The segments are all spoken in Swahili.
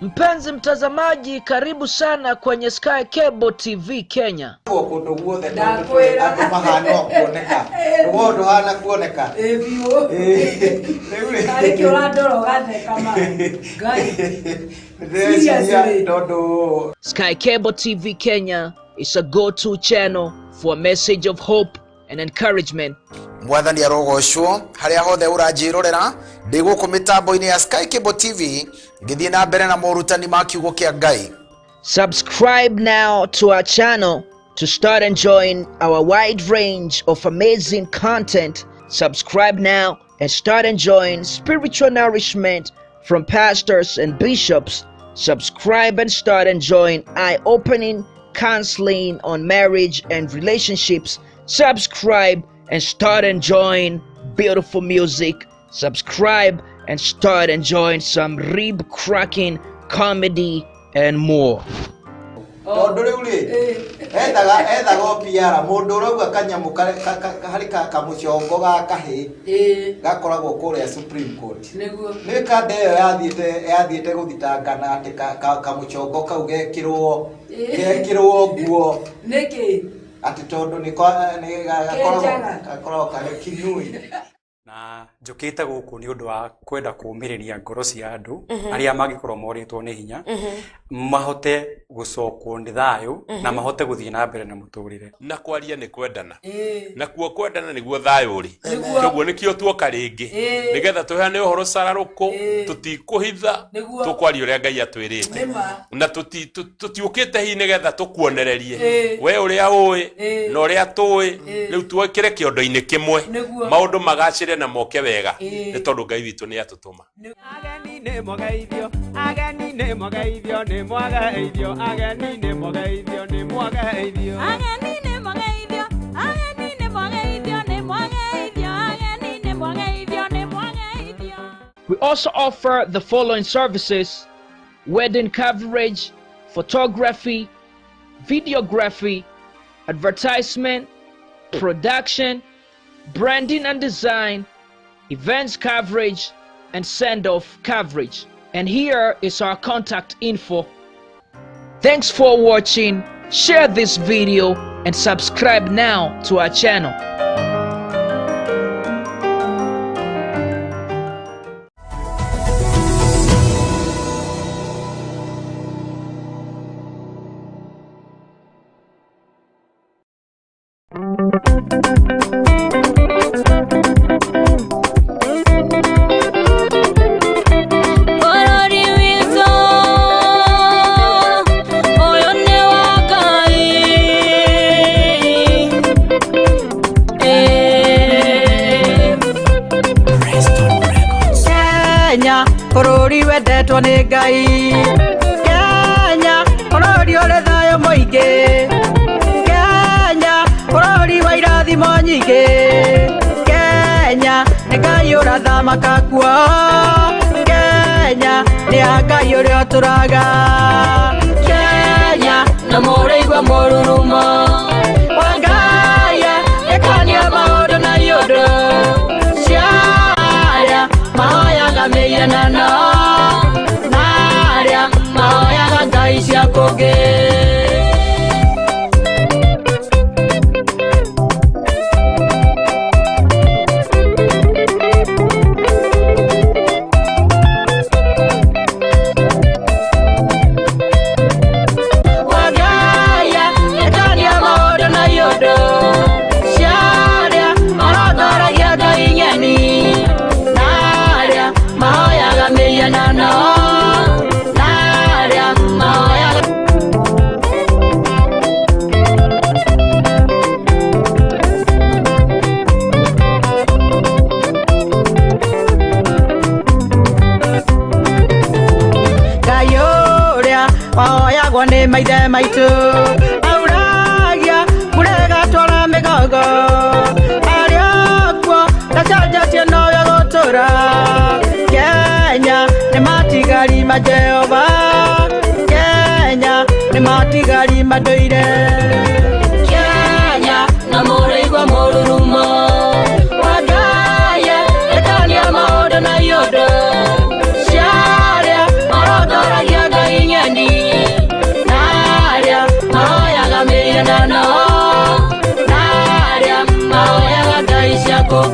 Mpenzi mtazamaji, karibu sana kwenye Sky Cable TV Kenya. Sky Cable TV Kenya is a go-to channel for a message of hope and encouragement. Mwathani arogocwo haria hothe uranjirorera ndi guku mitambo-ini ya Sky Cable TV ngithie na mbere na morutani ma kiugo kia Ngai. Subscribe now to our channel to start enjoying our wide range of amazing content. Subscribe now and start enjoying spiritual nourishment from pastors and bishops. Subscribe and start enjoying eye-opening counseling on marriage and relationships. Subscribe and start enjoying beautiful music. Subscribe and start enjoying some rib-cracking comedy and more. Supreme Court. Yathiĩte gũthitangana atĩ kamuchongo kau gekirwo nguo nĩkĩ atĩ tondũ nĩ gakoragwo karĩ kinui. Na njũkĩte gũkũ nĩ ũndũ wa kwenda kũũmĩrĩria ngoro cia andũ arĩa mangĩkorwo morĩtwo nĩ hinya mahote gũcokwo nĩ thayũ na mahote gũthiĩ na mbere na mũtũrĩre. Na kwaria nĩ kwendana, na kuo kwendana nĩguo thayũ ũrĩ. Koguo nĩkĩo tuoka rĩngĩ nĩgetha tũheane ũhoro cararũkũ, tũtikũhitha, tũkwaria ũrĩa Ngai atwĩrĩte, na tũtiũkĩte hihi nĩgetha tũkuonererie we ũrĩa ũĩ na ũrĩa tũĩ, rĩu twĩkĩre kĩondo-inĩ kĩmwe maũndũ magacĩre na moke wega nĩ tondũ Ngai witũ nĩ atũtũma. Ageni nĩ mũgeithio, ageni nĩ mũgeithio, nĩ mũgeithio, ageni nĩ mũgeithio, nĩ mũgeithio, ageni nĩ mũgeithio, ageni nĩ mũgeithio, nĩ mũgeithio, ageni nĩ mũgeithio, nĩ mũgeithio. We also offer the following services: wedding coverage, photography, videography, advertisement, production, branding and design, events coverage, and send-off coverage. And here is our contact info. Thanks for watching. Share this video and subscribe now to our channel. Bũrũri wendetwo nĩ Ngai. Kenya bũrũri ũrĩ thayũ mũingĩ. Kenya bũrũri wa irathimo nyingĩ. Kenya nĩ Ngai ũrathamaka kuo. Kenya nĩ Ngai ũrĩa ũtũraga. Kenya na mũrĩigua mũrurumo wa Ngai ĩkania maũndũ na iũndũ cia arĩa mahoyaga mĩhianano na arĩa mahoyaga ngai cia kũngĩ. Wahoyagwo nĩ maithe maitũ auragia mũrega twara mĩgogo arĩa kuo ndacenjetie nowe gũtũra. Kenya nĩ matigari ma Jehova, Kenya nĩ matigari ma ndũire. Kenya na mũrĩigua mũrurumo wa Ngai ĩkania maũndũ na iũndũ cia arĩa marongoragia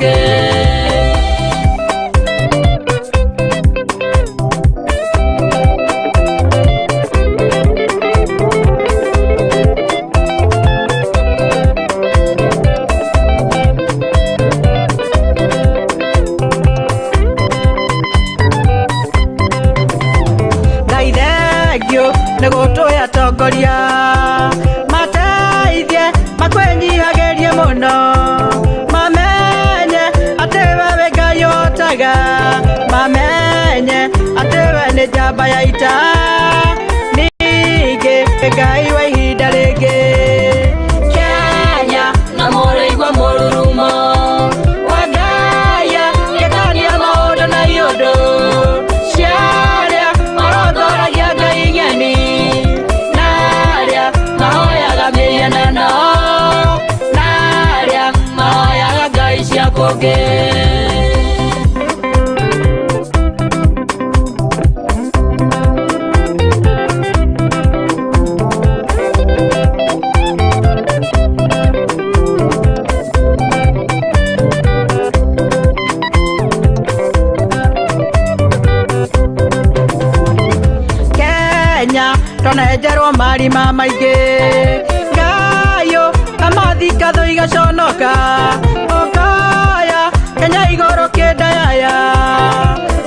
koge. Negotoya togoria mateithie makwenyihagerie muno mamenye atewe wengayotaga mamenye atewe nĩ njamba ya ita ningĩ Ngai wa ihinda rĩngĩ Kenya na mũrĩigua mũrurumo wa Ngai gĩkania maũndũ na iũndũ ciarĩa marongoragia Ngai ng'eni narĩa mahoyaga mĩhianano narĩa mahoyaga ngai cia kũngĩ. Tonejerwo marima maingĩ Ngayũ kamathika thũ igaconoka Okaya Kenya igũrũ kĩndayaya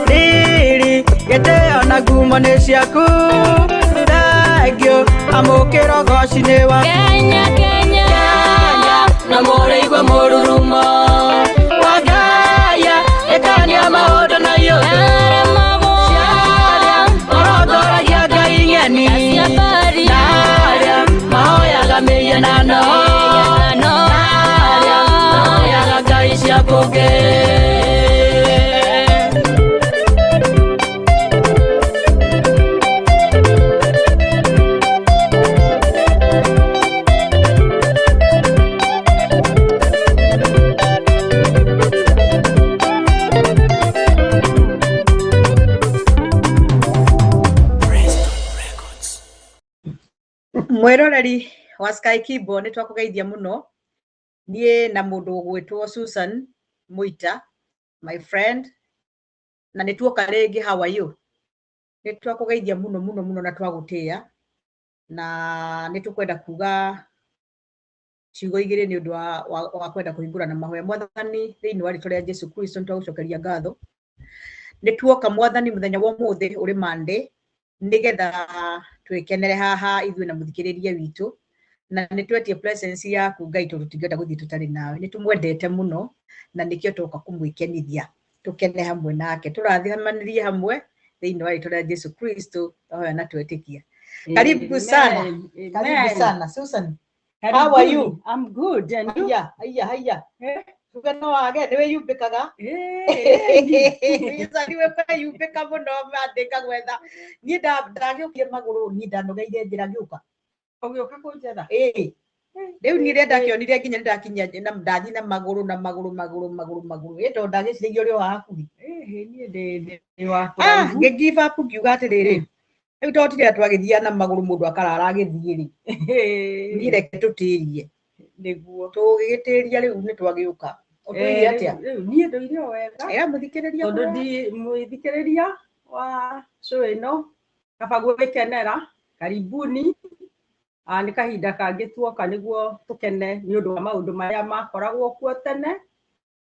Riri gĩtĩo na ngumo nĩ ciaku Thengio amũkĩro goci-inĩ wa Kenya Kenya na mũrĩigua mũrurumo wa Ngai gĩkania maũndũ na iũndũ marongoragia Ngai ng'eni narĩa mahoyaga mĩhianano narĩa mahoyaga ngai cia kũngĩ. Mwiroreri wa Sky Kibo ni twakugeithia muno nie na mundu gwitwo Susan Muita my friend na ni tuoka ringi how are you ni twakugeithia muno na twagutia na ni tukwenda kuga ciugo igire ni undu wa kwenda kuhingura na mahoya mwathani thiini wa ritwa ria Jesu Kristo twagucokeria ngatho ni tuoka mwathani muthenya wa muthi uri Monday nigetha twikenere haha ithuĩ na muthikĩrĩria witũ na nĩ twetie presence yaku Ngai tondũ tũtingĩhota gũthiĩ tũtarĩ nawe nĩ tũmwendete mũno na nĩkĩo tũka kũmwĩkenithia tũkene hamwe nake tũrathimanĩrie hamwe thĩinĩ wa rĩtwa rĩa Jesu Kristo ahoya na twetĩkia. Karibu sana Susan. How are you? I'm good and you? Haya Tugano wage niwe yumbikaga niwe kwa yumbika muno mandika gwetha ni ndagĩũkie magũrũ ni ndanogeire njĩra ngĩũka ũgĩũka kũnjetha rĩu ni renda kĩonire nginya ndakinya na ndathi na magũrũ ĩto ndagĩcirĩgia ũrĩa wa hakuhi niĩ ndĩ wa give up ngiuga atĩrĩrĩ rĩu totire twagĩthia na magũrũ mũndũ akarara agĩthiĩ rĩ ni reke tũtĩrie nĩguo tũgĩgĩtĩria rĩu nĩ twagĩũka ũtũire atĩa rĩu niĩ ndũire wega mũthikĩrĩria tondũ ndi mũthikĩrĩria wa show ĩno kaba gwĩkenera karibuni nĩ kahinda kangĩ tuoka nĩguo tũkene nĩ ũndũ wa maũndũ marĩa makoragwo kuo tene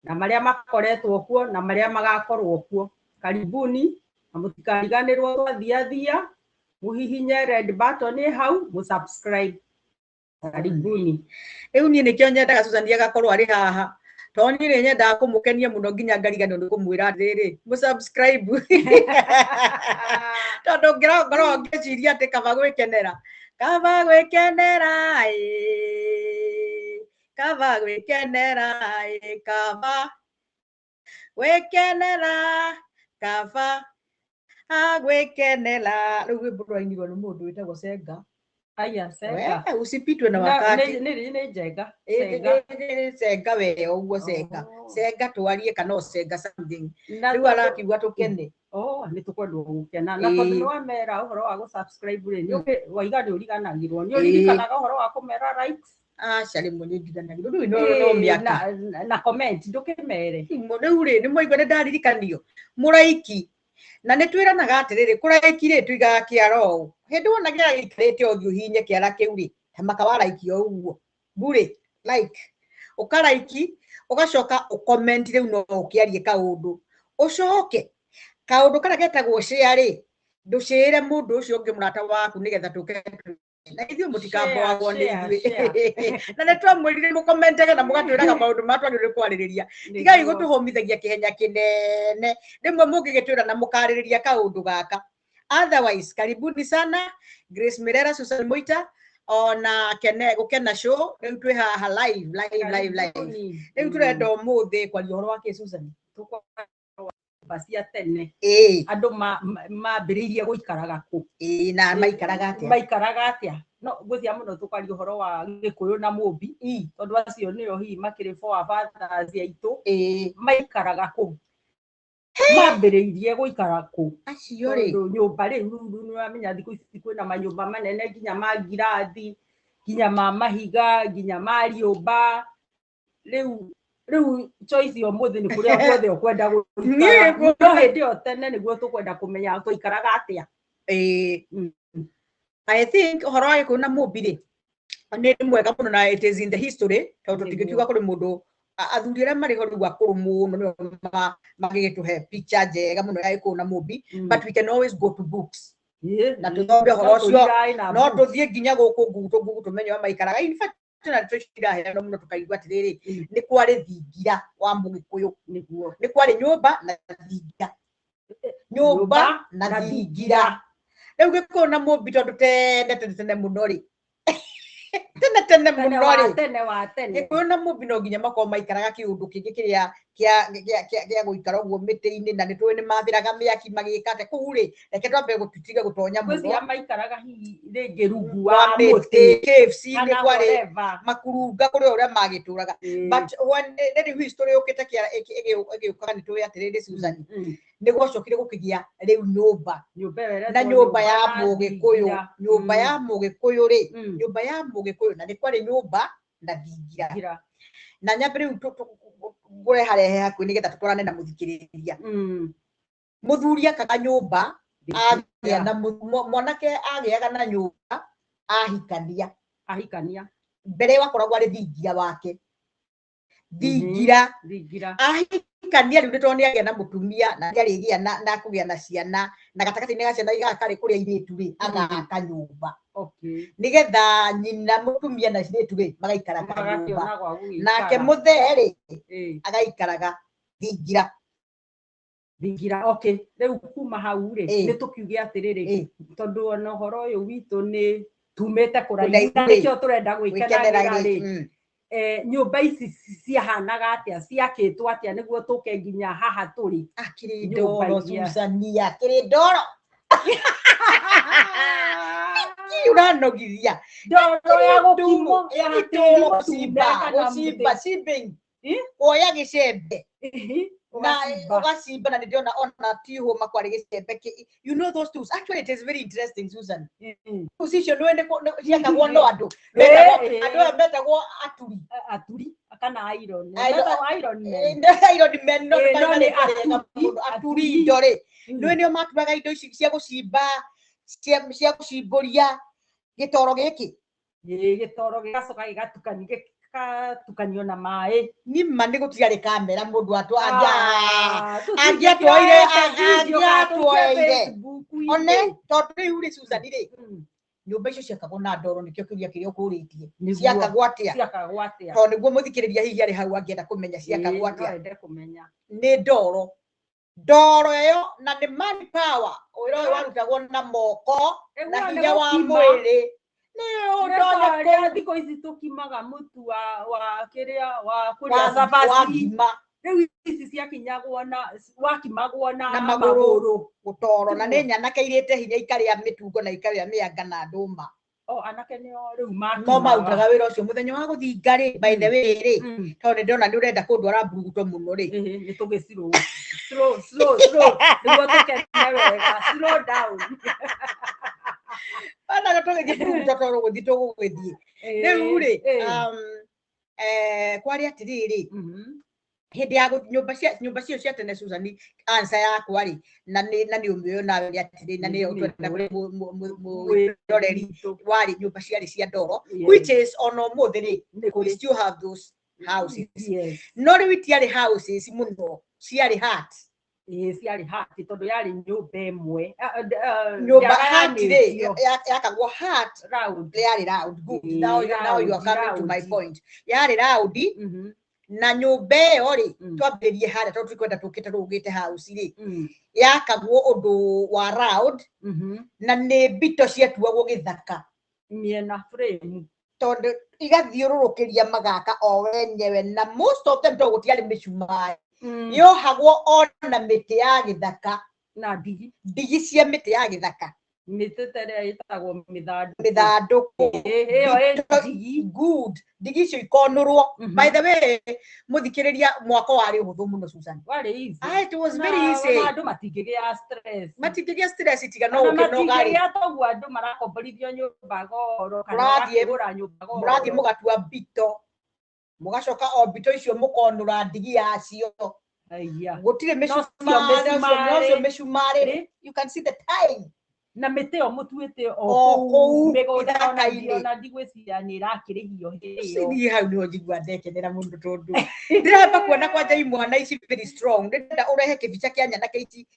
na marĩa makoretwo kuo na marĩa magakorwo kuo. Karibuni na mũtikariganĩrwo twathiathia mũhihinye red button hau mũsubscribe. Karibuni. Rĩu niĩ nĩkĩo nyendaga Susan agakorwo arĩ haha tondũ niĩ nyendaga kũmũkenia mũno nginya ngariganĩrwo nĩ kũmwĩra atĩrĩrĩ mũsubscribe tondũ ngoragwo ngĩciria atĩ kaba gwĩkenera kaba gwĩkenera kaba gwĩkenera kaba gwĩkenera kaba gwĩkenera rĩu rwĩmbo rwainirwo nĩ mũndũ wĩtagwo Senga. Aya Senga usipitwe na wakati ni njega Senga we uguo Senga twarie kana Senga something rĩu arakiuga tũkene nĩ tũkwendwo gũkena na tondũ nĩ wamera ũhoro wa gũsubscribe rĩ nĩ waiga nĩ ũriganagĩrwo nĩ ũririkanaga ũhoro wa kũmera likes cari mwenye ndana no miaka na comment ndukimere riu ri ni mwaigua ni ndaririkanio muraiki na nä twä ranaga atä rä rä kå raiki rä twigaga kä aro hä ndä wona gä gaikarä te å thiå hinye kä ara kä u rä tamaka waraiki o å guo burä like å karaiki å gacoka å comment rä u no å kä arie kaå ndå å coke kaå ndå karä getagwo share rä ndå cä re må ndå å cio å ngä må rata waku nä getha tå ke na ithuĩ mũtikamboagwo nĩ ithuĩ na nĩ twamwĩrire mũkomentage na mũgatwĩraga maũndũ marĩa twagĩrĩire kwarĩrĩria tigai gũtũhũmithagia kĩhenya kĩnene rĩmwe mũngĩgĩtwĩra na mũkarĩrĩria kaũndũ gaka otherwise karibuni sana Grace Mirera Susan Moita ona gũkena show rĩu twĩ haha live rĩu tũrenda ũmũthĩ kwaria ũhoro wa kĩ Susan bacia tene andå mambĩrĩirie gũikaraga kũ na maikaraga atia no ngwĩcia mũno tũkaria ũhoro wa Gĩkũyũ na Mũmbi tondũ acio nĩo hihi makĩrĩ forefathers aitũ maikaraga kũ mambĩrĩirie gũikara kũ acio rĩ nyũmba rĩu nĩwamenya thikũ ici kwĩna manyũmba manene nginya ma ngirathi nginya ma mahiga nginya ma riũmba rĩu choice yo mũthĩ nĩ kũrĩa guothe ũkwenda gũikara no hĩndĩ ĩyo tene nĩguo tũkwenda kũmenya tũikaraga atĩa I think ũhoro wa Gĩkũyũ na Mũmbi rĩ nĩ mwega mũno na it is in the history tondũ tũtingĩkiuga kũrĩ mũndũ athuri arĩa marĩ ho rĩu akũrũ mũno nĩo magĩgĩtũhe picture njega mũno ya Gĩkũyũ na Mũmbi but we can always go to books na tũthome ũhoro ũcio no tũthiĩ nginya gũkũ Google tũmenye wa maikaraga in fact na twĩciraheana mũno tũkaigua atĩrĩrĩ nĩ kwarĩ thingira wa Mũgĩkũyũ nĩ kwarĩ nyũmba na thingira nyũmba na thingira rĩu Gĩkũyũ na Mũmbi tondũ tene mũno rĩ tene mũno rĩ Gĩkũyũ na Mũmbi no nginya makorwo maikaraga kĩũndũ kĩngĩ kĩrĩa kĩa gũikara ũguo mĩtĩ-inĩ na nĩ tũĩ nĩ mathĩraga mĩaki magĩkate kũu rĩ reke twambe tũtige gũtonya mũno maikaraga hihi rĩngĩ rungu wa mũtĩ KFC-inĩ kwarĩ makurunga kũrĩ ũrĩa magĩtũraga but rĩrĩ history yũkĩte ĩgĩũkaga nĩ tũĩ atĩrĩrĩ Susan nĩ gwacokire gũkĩgĩa rĩu nyũmba na nyũmba ya Mũgĩkũyũ nyũmba ya Mũgĩkũyũ rĩ nyũmba ya Mũgĩkũyũ na nĩ kwarĩ nyũmba na thingira na nyambe rĩu ngũre harehe hakuhĩ nĩgetha tũtwarane na mũthikĩrĩria mũthuri akaga nyũmba agĩa na mwanake agĩaga na nyũmba ahikania mbere wakoragwo arĩ thingira wake thingira ahikania rĩu nĩ tondũ nĩ agĩa na mũtumia na nĩ arĩgĩa na kũgĩa na ciana na gatagatĩ-inĩ ga ciana igakarĩ kũrĩa airĩtu rĩ agaka nyũmba nĩgetha nyina mũtumia na cirĩtu rĩ magaikaraga nyũmba nake mũthee rĩ agaikaraga thingira rĩu kuma hau rĩ nĩ tũkiuge atĩrĩrĩ tondũ ona ũhoro ũyũ witũ nĩ tumĩte kũraihu na nĩkĩo tũrenda gwĩkenagĩra rĩ nyũmba ici ciahanaga atĩa ciakĩtwo atĩa nĩguo tũke nginya haha tũrĩ akĩrĩ ndoro Susania akĩrĩ ndoro uranogithia ndoro ya gũkimwo gũcimba kuoya gĩcembe na ũgacimba na nĩndĩrona ona tihũma kwarĩ gĩcembe you know those tools actually it is very interesting Susan tools icio nĩ ciakagwo no andũ aya metagwo aturi kana iron men no aturi indo rĩ nĩo maturaga indo ici cia gũcimba cia gũcimbũria gĩtoro gĩkĩ gĩtoro gĩgacoka gĩgatukanio na maĩ nima nĩ gũtigarĩ kamera mũndũ angĩatwoeire one tondũ rĩu rĩ Susan rĩ nyũmba icio ciakagwo na ndoro nĩkĩo kĩũria kĩrĩa ũkũrĩtie ciakagwo atĩa tondũ nĩguo mũthikĩrĩria hihi arĩ hau angĩenda kũmenya ciakagwo atĩa nĩ ndoro ĩyo na nĩ manpower wĩra ũyũ warutagwo na moko na hinya wa mwĩrĩ thikũ ici tũkimaga mũtu wa kĩrĩa wa kũrĩa cabaci rĩu ici ciakinyagwo na wakimagwo na magũrũ gũtoro na nĩ nyanake irĩte hinya ikarĩa mĩtungo na ikarĩa mĩanga na ndũma anake nĩo rĩu no marutaga wĩra ũcio mũthenya wa gũthinga rĩ by the way rĩ tondũ nĩ ndĩrona nĩ ũrenda kũndwara mburuguto mũno rĩ nĩ tũgĩcirũ slow nĩguo tũkenye wega slow down ana gatoge kuruta toro guthito guthie riu ri kwari atiriri hindi ya nyumba cio cia tene Susan answer yakwa ri na ni umio nawe ri atiri na ni utwenda roreri wari nyumba ciari cia ndoro which is on umuthi ri we still have those houses no ri witiari houses muno ciari heart ciari heart tondu yari nyumba imwe nyumba heart ri yakagwo heart yari round good now you are coming to my point yari round na nyumba iyo ri twambirie hara tondu twikwenda tukite rugite house ri yakagwo undu wa round na ni bito ciatuagwo githaka miena frame tondu igathiururukiria magaka o wenyewe na most of them togutiari micumari yo hagwo ona miti ya githaka na ndigi cia miti ya githaka mitetere itagwo mithanduku good ndigi cio ikonurwo by the way muthikiriria mwako wari huthu muno Susan wari easy it was very easy andu matingigia stress tiga no ukinoga ri togu andu marakomborithio nyumba goro kana gura nyumba goro murathi mugatua bito mugacoka o bito icio mukonura ndigi yacio gutire micumari you can see the time na meteo mutuite o migunda na ndigwiciria ni rakirihio hiyo ni hau ni njigua ndekenera mundu tondu ndiramba kuona kwanja imwana ici very strong ndenda urehe kibicha kia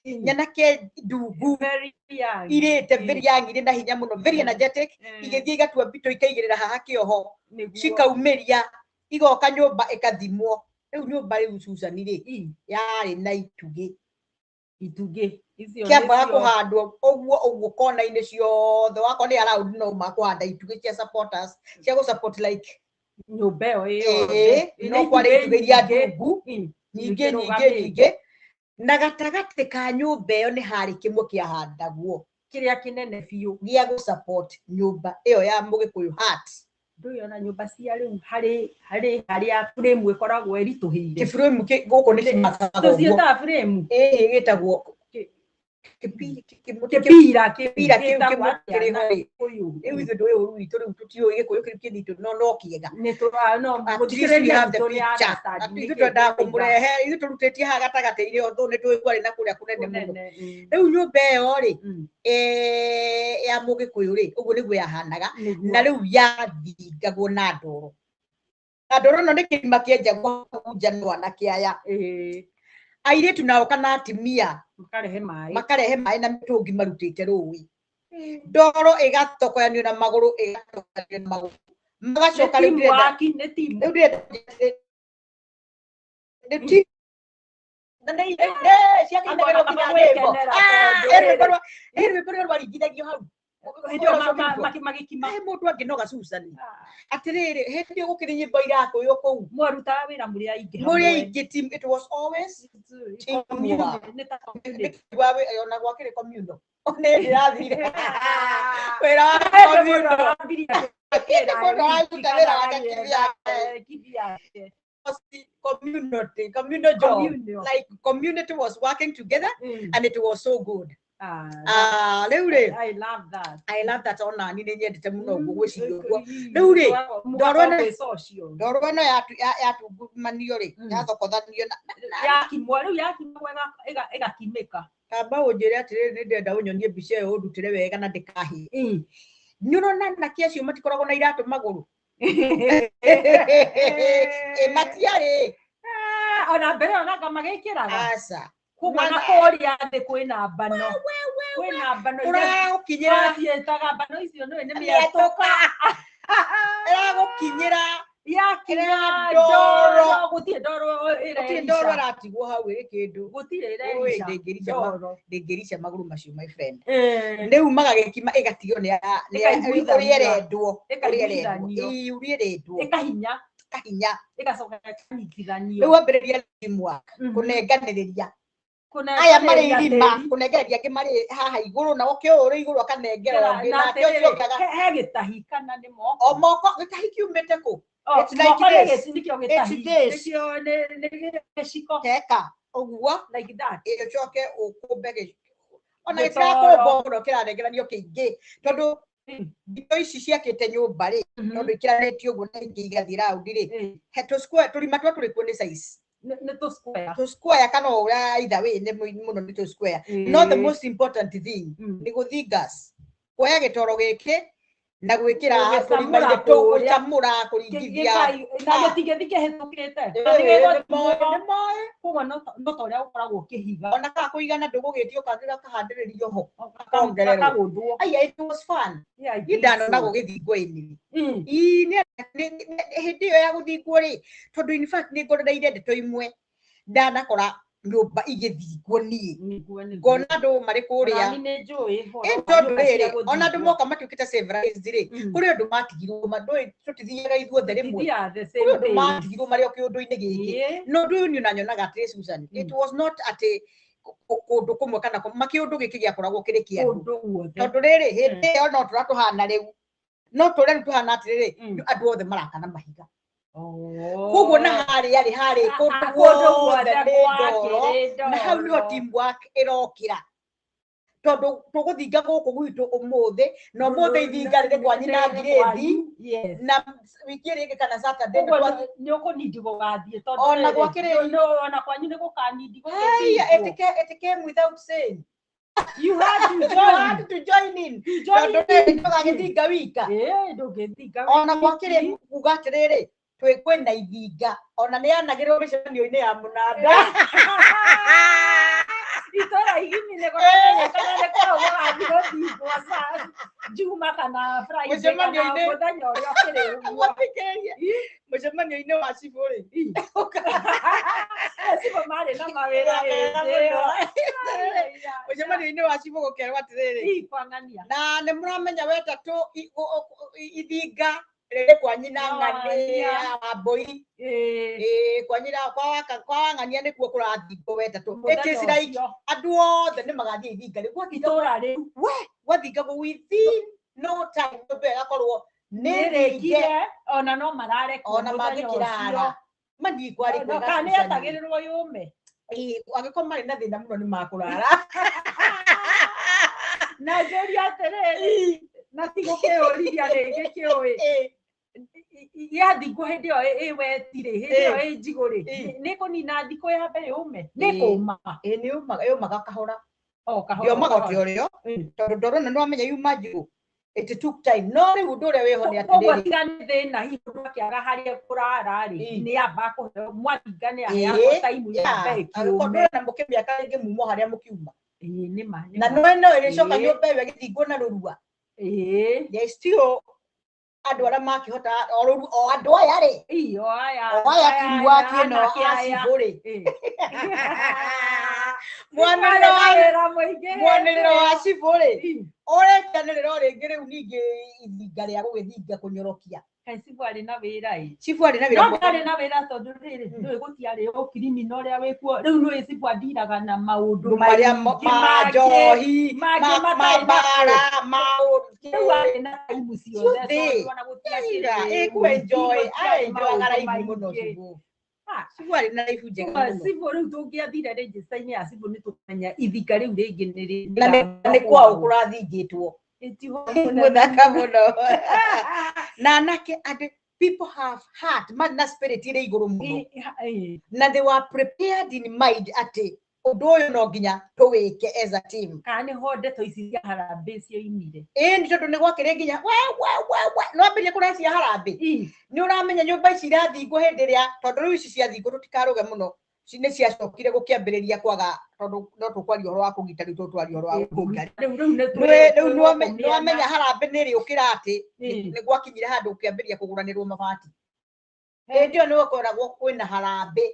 nyanake ndugu very young irite very young ire na hinya muno very energetic igithie igatua bito ikaigirira haha kioho cikaumiria igoka nyumba ikathimwo riu nyumba riu Susan ri yari na ituge kiambaga kuhandwo uguo kona-ini ciothe wakona ni allowed no makuhanda ituge cia supporters cia gu support like nyumba iyo no kwari ituge iria ndungu nyingi na gatagati ka nyumba iyo ni hari kimwe kiahandagwo kiria kinene biu gia gu support nyumba iyo ya Mugikuyu heart nduyo na nyumba cia riu hari ya frame ikoragwo erituhire frame guku ni kimakagwo tucieta frame gitagwo kipira riu ithu nduyu witu riu tutio Gikuyu kitu no kiega ni turano muthikiriria ithu twenda kumurehe ithu turutitie ha gatagati-ini otho ni twikwa na kuria kunene muno riu nyumba iyo ri ya Mugikuyu ri uguo niguo yahanaga na riu yathingagwo na ndoro no ni kirima kienjagwo kunjanwa na kiaya airitu nao kana atimia makarehe mai na mitungi marutite rui ndoro igatokoyanio na maguru magacoka riu mundu anginoga Susan atiriri hindi gukiri nyimbo irako yo kou mwaruta wira muri aingi team it was always team ona gwakire communal one ndirathire wira communal job like community was working together and it was so good I love that ona ni nyendete muno uguo gwicirio uguo riu ri ndoro no yatu manio ri yathokothanio yakimwa riu yakimwa igakimika kamba unjire atiri ni ndenda unyonie mbica iyo undutire wega na ndikahi nyurona na kiacio matikoragwo na iratu maguru matiari ona mbere ona magikiraga asa kumana koria thi kwina mbano uragukinyira etaga mbano icio no ni miatoka iragukinyira yakira ndoro gutie ndoro aratigwo hau iri kindu gutire ndingirisha maguru macio my friend riu magagikima igatigio ni urierendwo ikahinya igacoka ikanyitithanio riu ambiriria teamwork kunenganiriria aya mari irima kunengereria ngi mari haha iguru na okio uri iguru akanengera ngi na kio kaga he gitahi kana ni moko gitahi kiumite ku it's like this nikio gitahi nikio ni giciko teka uguo like that iyo choke ukumbege ona gitakombo muno kiranengeranio kiingi tondu Thikũ ici ciakĩte nyũmba rĩ tondũ ikiranĩtio ũguo na ingĩ igathira round rĩ he square tũrima twa tũrĩ kuo nĩ size to square kana ũrĩa either way nĩ mũno nĩ to square not the most important thing nĩ gũthingas kuoya gĩtoro gĩkĩ na gwĩkĩra tũrima gũcamũra kũringithia na gĩtingĩthi kĩhĩtũkĩte nĩ koguo no ta ũrĩa ũkoragwo ũkĩhiga ona kana kũigana ndũgũgĩtio kangĩra kahandĩrĩrio ho akongererwo aya it was fun ndanona gũgĩthingwo-inĩ hĩndĩ ĩyo ya gũthingwo rĩ tondũ in fact nĩ ngorereire ndeto imwe ndanakora nyũmba igĩthingwo niĩ ngona andũ marĩ kũrĩa tondũ rĩrĩ ona andũ moka matuĩkĩte civilized rĩ kũrĩ andũ matigirwo mandũ tũtithiaga ithuothe rĩmwe kũrĩ andũ matigirwo marĩ o kĩũndũ-inĩ gĩkĩ no ũndũ ũyũ niĩ onanyonaga atĩ Susan it was not atĩ kũndũ kũmwe kana makĩũndũ gĩkĩ gĩakoragwo kĩrĩ kĩandũ tondũ rĩrĩ hĩndĩ ĩyo no tũratũhana rĩu no tũrĩa tũhana atĩrĩrĩ andũ othe marakana mahiga koguo na harĩ kũndũ guothe na hau nĩho teamwork ĩrokĩra tondũ tũgũthinga gũkũ gwitũ ũmũthĩ na ũmũthĩ ithinga rĩrĩ kwa nyina ngirĩthi na wiki ĩrĩ ĩngĩ kana Saturday nĩ ũkũnindi gũgathiĩ tondũ ona gwakĩrĩ ona kwanyu nĩ gũkanindi it came without saying you had to join in tondũ tũgagĩthinga wika ona gwakĩrĩ kuga atĩrĩrĩ kwĩna ithinga ona nĩ yanagĩrwo mĩcemanio-inĩ ya mũnanda itũra igini nĩ gũkamenyekana nĩ koragwo gũgathiĩ gũthingwo Juma kana Friday kana mũthenya ũrĩa ũkĩrĩ ũguo mũcemanio-inĩ wa cibũ rĩ cibũ marĩ na mawĩra mũcemanio-inĩ wa cibũ gũkerwo atĩrĩrĩ na nĩ mũramenya wetatũ ithinga rĩrĩ kwa nyina ng'ania ya Wambũi kwa nyina kwa Wang'ania nĩkuo kũrathingwo wetatũ it is like andũ othe nĩ magathiĩ ithinga rĩu itũra rĩu gwathingagwo within no time nyũmba ĩgakorwo nĩ rĩngĩ ona no marare ona mangĩkĩrara mathiĩ kwarĩ kwĩga kana nĩetagĩrĩrwo yũme angĩkorwo marĩ na thĩna mũno nĩ makũrara na njũria atĩrĩrĩ na ti gũkĩũrithia rĩngĩ kĩũĩ yathingwo hĩndĩ ĩyo ĩwetirĩ hĩndĩ ĩyo ĩ njigũrĩ nĩ kũnina thikũ ya mbere yũme nĩ kũma yũmaga kahora yomaga ũtĩorĩo tondũ ndorona nĩ wamenya yuma njigũ it took time no rĩu ũndũ ũrĩa wĩho nĩ atĩrĩrĩ tiga nĩ thĩna hihi mũndũ akĩaga harĩa kũrara rĩ nĩ amba kũheo mwathinga nĩ aheagwo taimu ya mbere kĩũme na mũkĩmĩaka rĩngĩ mumo harĩa mũkiuma nĩma na no ĩrĩcoka nyũmba ĩyo ĩgĩthingwo na rũrua they still andũ arĩa makĩhota o andũ aya rĩ o aya teamwork ĩno acibũ rĩ mwanĩrĩro wa cibũ rĩ ũrĩkianĩrĩro rĩngĩ rĩu ningĩ ithinga rĩa gũgĩthinga kũnyorokia cibũ arĩ na wĩra cibũ arĩ na wĩra no ndarĩ na wĩra tondũ rĩrĩ nĩwe gũtiarĩ ũkirimina ũrĩa wĩkuo rĩu nĩwe cibũ andiraga na maũndũ marĩa manjohi mabara maũndũ rĩu arĩ na taimu ciothe enjoy garaibu mũno cibũ cibũ arĩ na raibu njega mũno cibũ rĩu tũngĩathire register-inĩ ya cibũ nĩ tũkamenya ithinga rĩu rĩngĩ nĩ kwao kũrathingĩtwo mũthaka mũno na anake andũ people have heart na spirit ĩrĩ igũrũ mũno na they were prepared in mind atĩ ũndũ ũyũ no nginya tũwĩke as a team kana nĩ ho ndeto ici cia harambĩ cioimire nĩ tondũ nĩ gwakĩrĩ nginya no ambĩrĩrie kũrĩa cia harambĩ nĩ ũramenya nyũmba ici irathingwo hĩndĩ ĩrĩa tondũ rĩu ici ciathingwo tũtikarũge mũno nĩ ciacokire gũkĩambĩrĩria kwaga tondũ no tũkwaria ũhoro wa kũgita rĩu tũtwaria ũhoro wa gũkũngari rĩu nĩwamenya harambĩ nĩ ĩrĩũkĩra atĩ nĩ gwakinyire handũ ũkĩambĩrĩria kũgũranĩrwo mabati hĩndĩ ĩyo nĩ gũkoragwo kwĩna harambĩ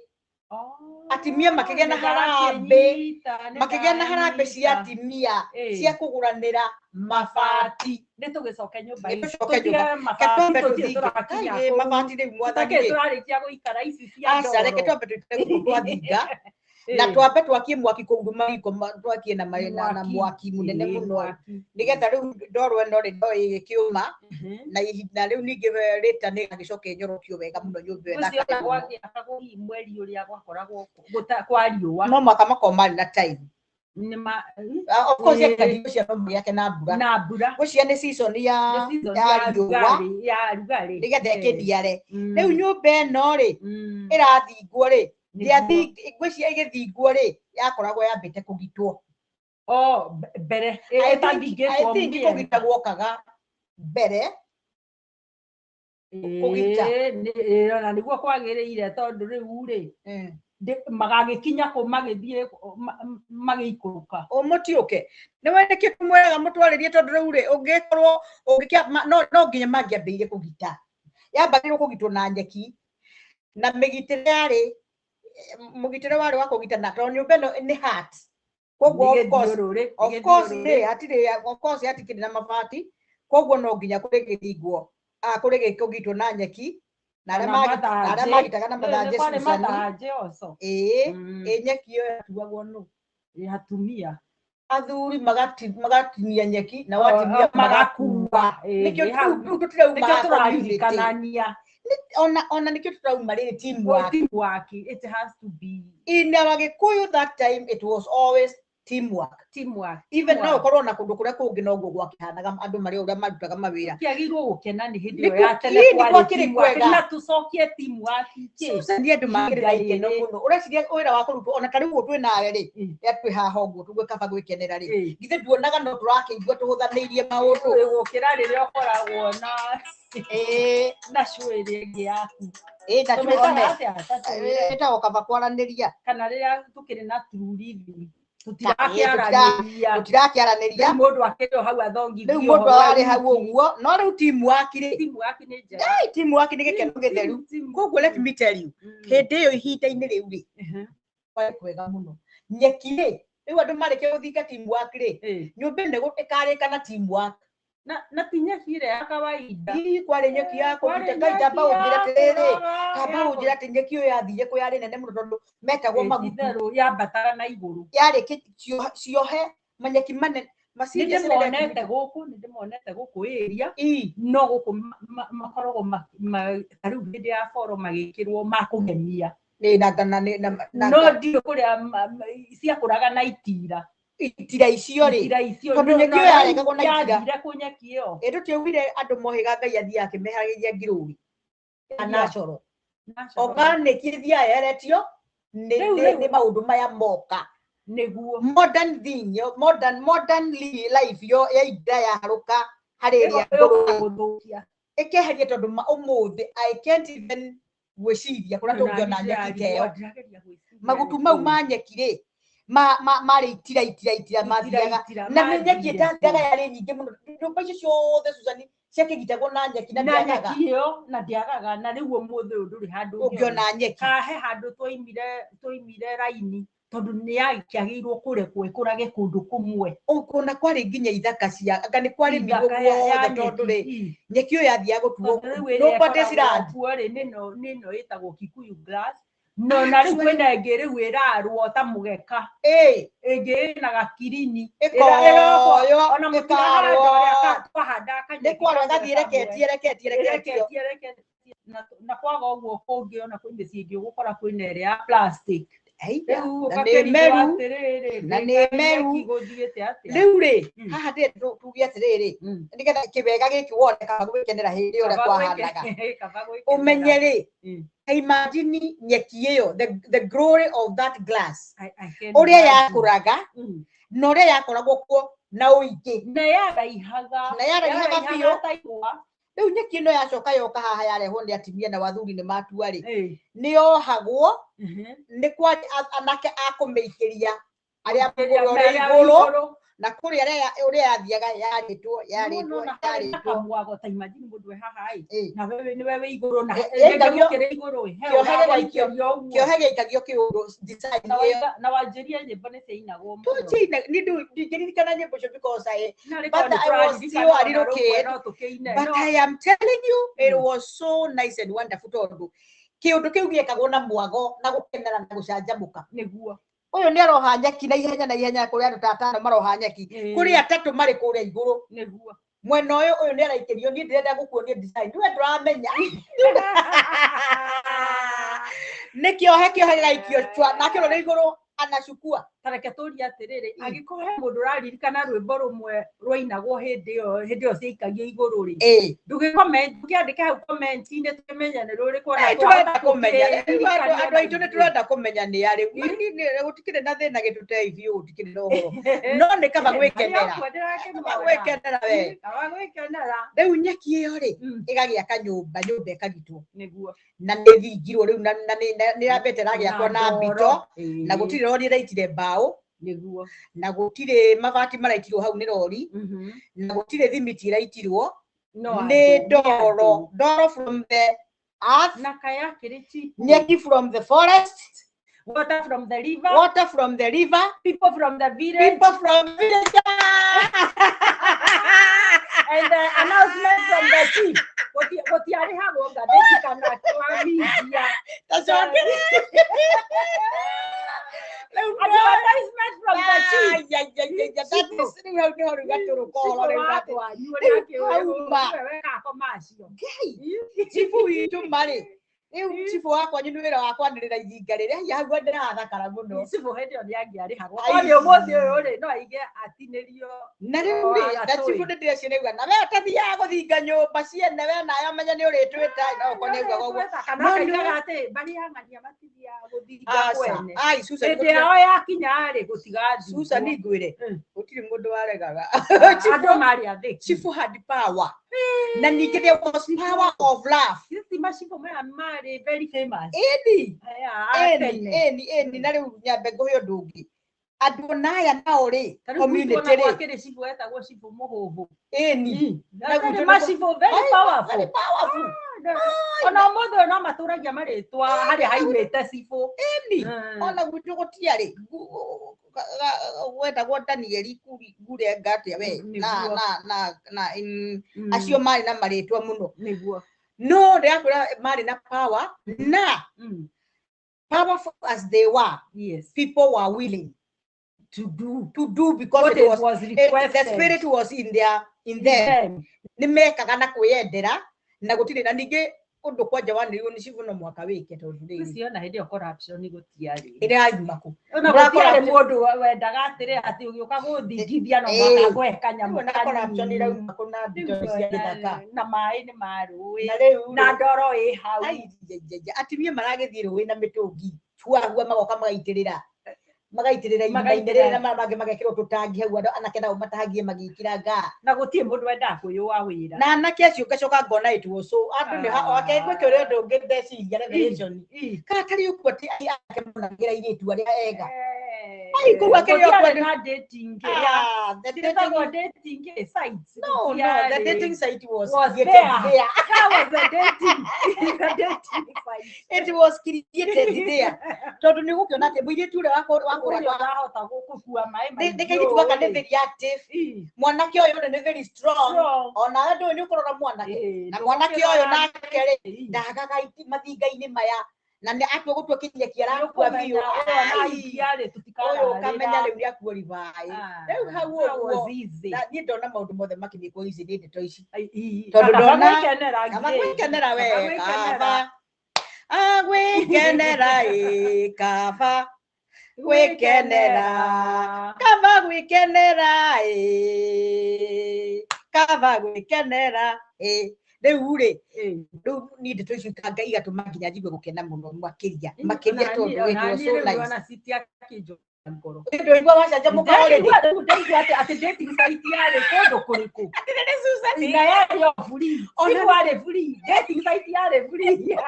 atimia makĩgĩa na harambĩ cia atimia cia kũgũranĩra mabati nĩ tũgĩcoke nyũmba mabati rĩu mwathani tũrarĩkia gũikara ici cia ndoro reke twambe twathinga na twambe twakie mwaki kũu mariko twakie na mwaki mũnene mũno nĩgetha rĩu ndoro ĩno rĩ no ĩgĩkĩũma na ihinda rĩu ningĩ rĩta nĩ gagĩcoka ĩnyorokio wega mũno nyũmba ĩyo mweri ũrĩa gwakoragwo kwa riũa no maka makorwo marĩ na time Of course yakadi cia mama yake na mbura gucia ni season ya riũa nigetha ĩkĩniare rĩu nyũmba ĩno rĩ ĩrathingwo rĩ ngwĩciria ĩgĩthingwo rĩ yakoragwo yambĩte kũgitwo mbere kũgita guokaga mbere kũgita na nĩguo kwagĩrĩire tondũ rĩu rĩ magagĩkinya kũ magĩthiĩ magĩikũrũka mũtiũke nĩ wendeke kũmwĩraga mũtwarĩrie tondũ rĩu rĩ ũngĩkorwo no nginya mangĩambĩire kũgita yambagĩrĩrwo kũgitwo na nyeki na mũgitĩre warĩ wa kũgita na tondũ nyũmba ĩno nĩ hat koguo of course hatikĩrĩ na mabati koguo no nginya kũrĩgĩthingwo kũrĩgĩkũgitwo na nyeki na arĩa magitaga na mathanjĩ nyeki ĩyo yatuagwo nũ atumia athuri magatinia nyeki na watimia magakua nĩkĩo tũraririkanagia ona nĩkĩo tũrauma rĩrĩ teamwork it has to be in our Gikuyu that time it was always teamwork even now korwo na kũndũ kũrĩa kũngĩ noguo gwakĩhanaga andũ marĩ ũrĩa marutaga mawĩra kĩagĩrĩirwo gũkena nĩ hĩndĩ ĩyo ya tene kwarĩ na tũcokie teamwork nĩ andũ magĩrĩra ikeno mũno ũreciria wĩra wa kũrutwo ona ta rĩu twĩ nawe rĩ twĩ haha ũguo tũgwĩkaba gwĩkenera rĩ githĩ tuonaga no tũrakĩigua tũhũthanĩirie maũndũ gũkĩra rĩrĩa ũkoragwo na cũĩrĩ ĩngĩ yaku ĩtagwo kaba kwaranĩria kana rĩrĩa tũkĩrĩ na tururithi tũtirakĩaranĩria mũndũ akĩrĩ hau athongithio rĩu mũndũ arĩ hau ũguo no rĩu teamwork nĩ gĩkeno gĩtheru koguo let me tell you hĩndĩ ĩyo ihinda-inĩ rĩu rĩ kwarĩ kwega mũno nyeki rĩ rĩu andũ marĩkia gũthinga teamwork rĩ nyũmba ĩno ĩkarĩka na teamwork na ti nyeki ĩrĩa ya kawaida kwarĩ nyeki ya kũruta kaitamba ũnjĩra atĩrĩrĩ kamba ũnjĩra atĩ nyeki ĩyo yathiĩ kũ yarĩ nene mũno tondũ metagwo magutu yambataga na igũrũ yarĩ ciohe manyeki manene nĩndĩmonete gũkũ ĩria no gũkũ makoragwo tarĩu hĩndĩ ya boro magĩkĩrwo ma kũgemia no ndiũ kũrĩa ciakũraga na itira icio rĩ tondũ nyeki ĩyo yaregagwo na itira nyeki ĩyo tũtiaugire andũ mohiga Ngai athiaga akĩmehagĩria ngirũri anacoro organic ithiaga yeretio nĩ maũndũ maya moka nĩguo modern thing modern life yo ya ihinda yaharũka harĩ ĩrĩa ngũrũkia ĩkeheria tondũ ũmũthĩ I can't even gwĩciria kũrĩa tũngĩona nyeki ta ĩyo magutu mau ma nyeki rĩ marĩ itira mathiaga na nĩ nyeki ĩtathiaga yarĩ nyingĩ mũno nyũmba icio ciothe Susan ciakĩgitagwo na nyeki na ndiagaga na rĩu ũmũthĩ ũyũ ndũrĩ handũ ũngĩona nyeki kahe handũ twoimire raini tondũ nĩ yakĩagĩirwo kũrekwo ĩkũrage kũndũ kũmwe ũkona kwarĩ nginya ithaka cia anga nĩ kwarĩ mĩgũgũ yothe tondũ rĩ nyeki ĩyo yathiaga gũtuo nĩno ĩtagwo Kikuyu grass no na rĩu kwĩna ĩngĩ rĩu ĩrarwo ta mũgeka ĩngĩ ĩna gakirini ona mũtihanda twahanda nĩ kwarwo gathiĩ reketie na kwaga ũguo kũngĩ ona kwĩ mĩciĩ ĩngĩ ũgũkora kwĩna ĩrĩa ya plastic na nĩ meru rĩu rĩ haha ndĩ tuge atĩrĩrĩ nĩgetha kĩwega gĩkĩ wone kaba gwĩkenera hĩndĩ ĩyo ũrĩa kwahandaga ũmenye rĩ imagine nyeki ĩyo the glory of that glass ũrĩa yakũraga na ũrĩa yakoragwo kuo na ũingĩ na yaraihaga biũ rĩu nyeki ĩno yacoka yoka haha yarehwo nĩ atumia na wathuri nĩ matua rĩ nĩ yohagwo nĩ kwa anake akũmĩikĩria arĩa igũrũ na kũrĩa ũrĩa yathiaga yarĩtwo mwago ta imagine mũndũ haha na wewe nĩ wewe igũrũ na kĩohe gĩikagio kĩũndũ design na wanjĩria nyĩmbo nĩ ciainagwo mũno ndingĩririkana nyĩmbo icio because but I was still a little kid but I am telling you it was so nice and wonderful tondũ kĩũndũ kĩu gĩekagwo na mwago na gũkenera na gũcanjamũka nĩguo ũyũ nĩ aroha nyeki na ihenya kũrĩa andũ tatano maroha nyeki kũrĩa atatũ marĩ kũrĩa igũrũ nĩguo mwena ũyũ nĩ araikĩrio niĩ ndĩrenda gũkuonia design niwe ndũramenya nĩ kĩohe gĩgaikio nake ũrĩa igũrũ anacukua tareke turia atiriri agikorwo he mundu raririkana rwimbo rumwe rwainagwo hindi iyo ciaikagia iguru ri ndugiandike hau comment-ini tumenye ni ruriku na turenda kumenya andu aitu ni turenda kumenya ni ari gutikire na thina gituteithie gutikire na uhoro no ni kaba gwikenera we riu nyeki iyo ri igagia kanyumba nyumba ikagitwo niguo na ni thingirwo riu na ni rambete ragiakwo na mbito na gutire rori raitire mbao niguo na gutire mabati maraitirwo hau ni rori na gutire thimiti raitirwo ni ndoro from the earth na kaya kirichi nyeki from the forest water from the river people from the village and the announcement from the chief what you are having that kana kwa media that's what advertisement from the chief that is sitting out there gaturu kola chifu itu mari chifu wakwa nyinu wira wakwa ndirira izinga riria yagwa ndirathakara muno chifu hedio ni angiari hagwa audio mothi uyu ri no aige atinirio na riu ri na chifu ndire ciregwa na we atathia guthinga nyumba ciene we nayo menya ni uritwita no ko negwa gwo no ni ate bari hangania matithia guthinga kwene ai Susan ende yao yakinya ri gutigathi Susan ngwire gutiri mundu waregaga andu mari athi chifu had power na ninge there was power of love sisi mashifu mari very famous eni na riu nyambe nguhio ndungi andu naya nao ri community ri kire shifu etagwo shifu muhuhu eni na gutu mashifu very powerful ona motho no maturagia maritwa hari haimete shifu eni ona gutu gutiari weta Danieli gure ngate we na acio mari na maritwa muno niguo no they are mari na power na powerful as they were yes people were willing to do because it was the spirit was in them ni mekaga na kwiyendera na gutire na ningi undu kwa jawani ni shivu no mwaka wike tondu ri siona hindi o corruption ni gutiari ire aimako ona gutiari mundu wendaga atire ati ugiuka guthingithia no mwaka gweka nyamu na corruption ire aimako na bijo cia githaka na mai ni marui na ndoro i hau atimie maragithie ruwi na mitungi tuagua magoka magaitirira imainerera na mangĩ magekĩrwo tũtangi hau anake nao matahangie magĩkĩranga na gũtirĩ mũndũ wendaga kwĩyũa wĩra na anake acio ngacoka ngona it was so andũ nĩ wakegwĩka ũrĩa ũndũ ũngĩ ndeciria revelation kana tarĩ ũkuo atĩ anake monagĩra airĩtu arĩa ega ai kuga kĩrĩa na dating dating sites no the dating site was there that was the dating it was created there tondũ nĩ gũkĩona atĩ mũirĩtu ũrĩa wakahota gũkua mai ndikairitu gaka nĩ very active mwanake ũyũ nĩ very strong ona andũ nĩ ũkorora mwanake na mwanake ũyũ nake rĩ ndagaga mathinga-inĩ maya na nĩ atua gũtua kinyeki arakua biũ ũyũ kamenya rĩu nĩ akuo ribai rĩu hau ũguo na niĩ ndona maũndũ mothe makĩnyĩkwo ici nĩ ndeto ici tondũ ndona agwĩkenera we kaba agwĩkenera kaba gwikenera kaba gwikenera kaba gwikenera riu ri riu ni ndeto icio ngai gatuma nginya njigue gukena muno makiria tondu witwo so nice ndio igwa wacanja muka already ati dating site yale kodo kuriku ati Susan na yayo free ona wale free dating site yale free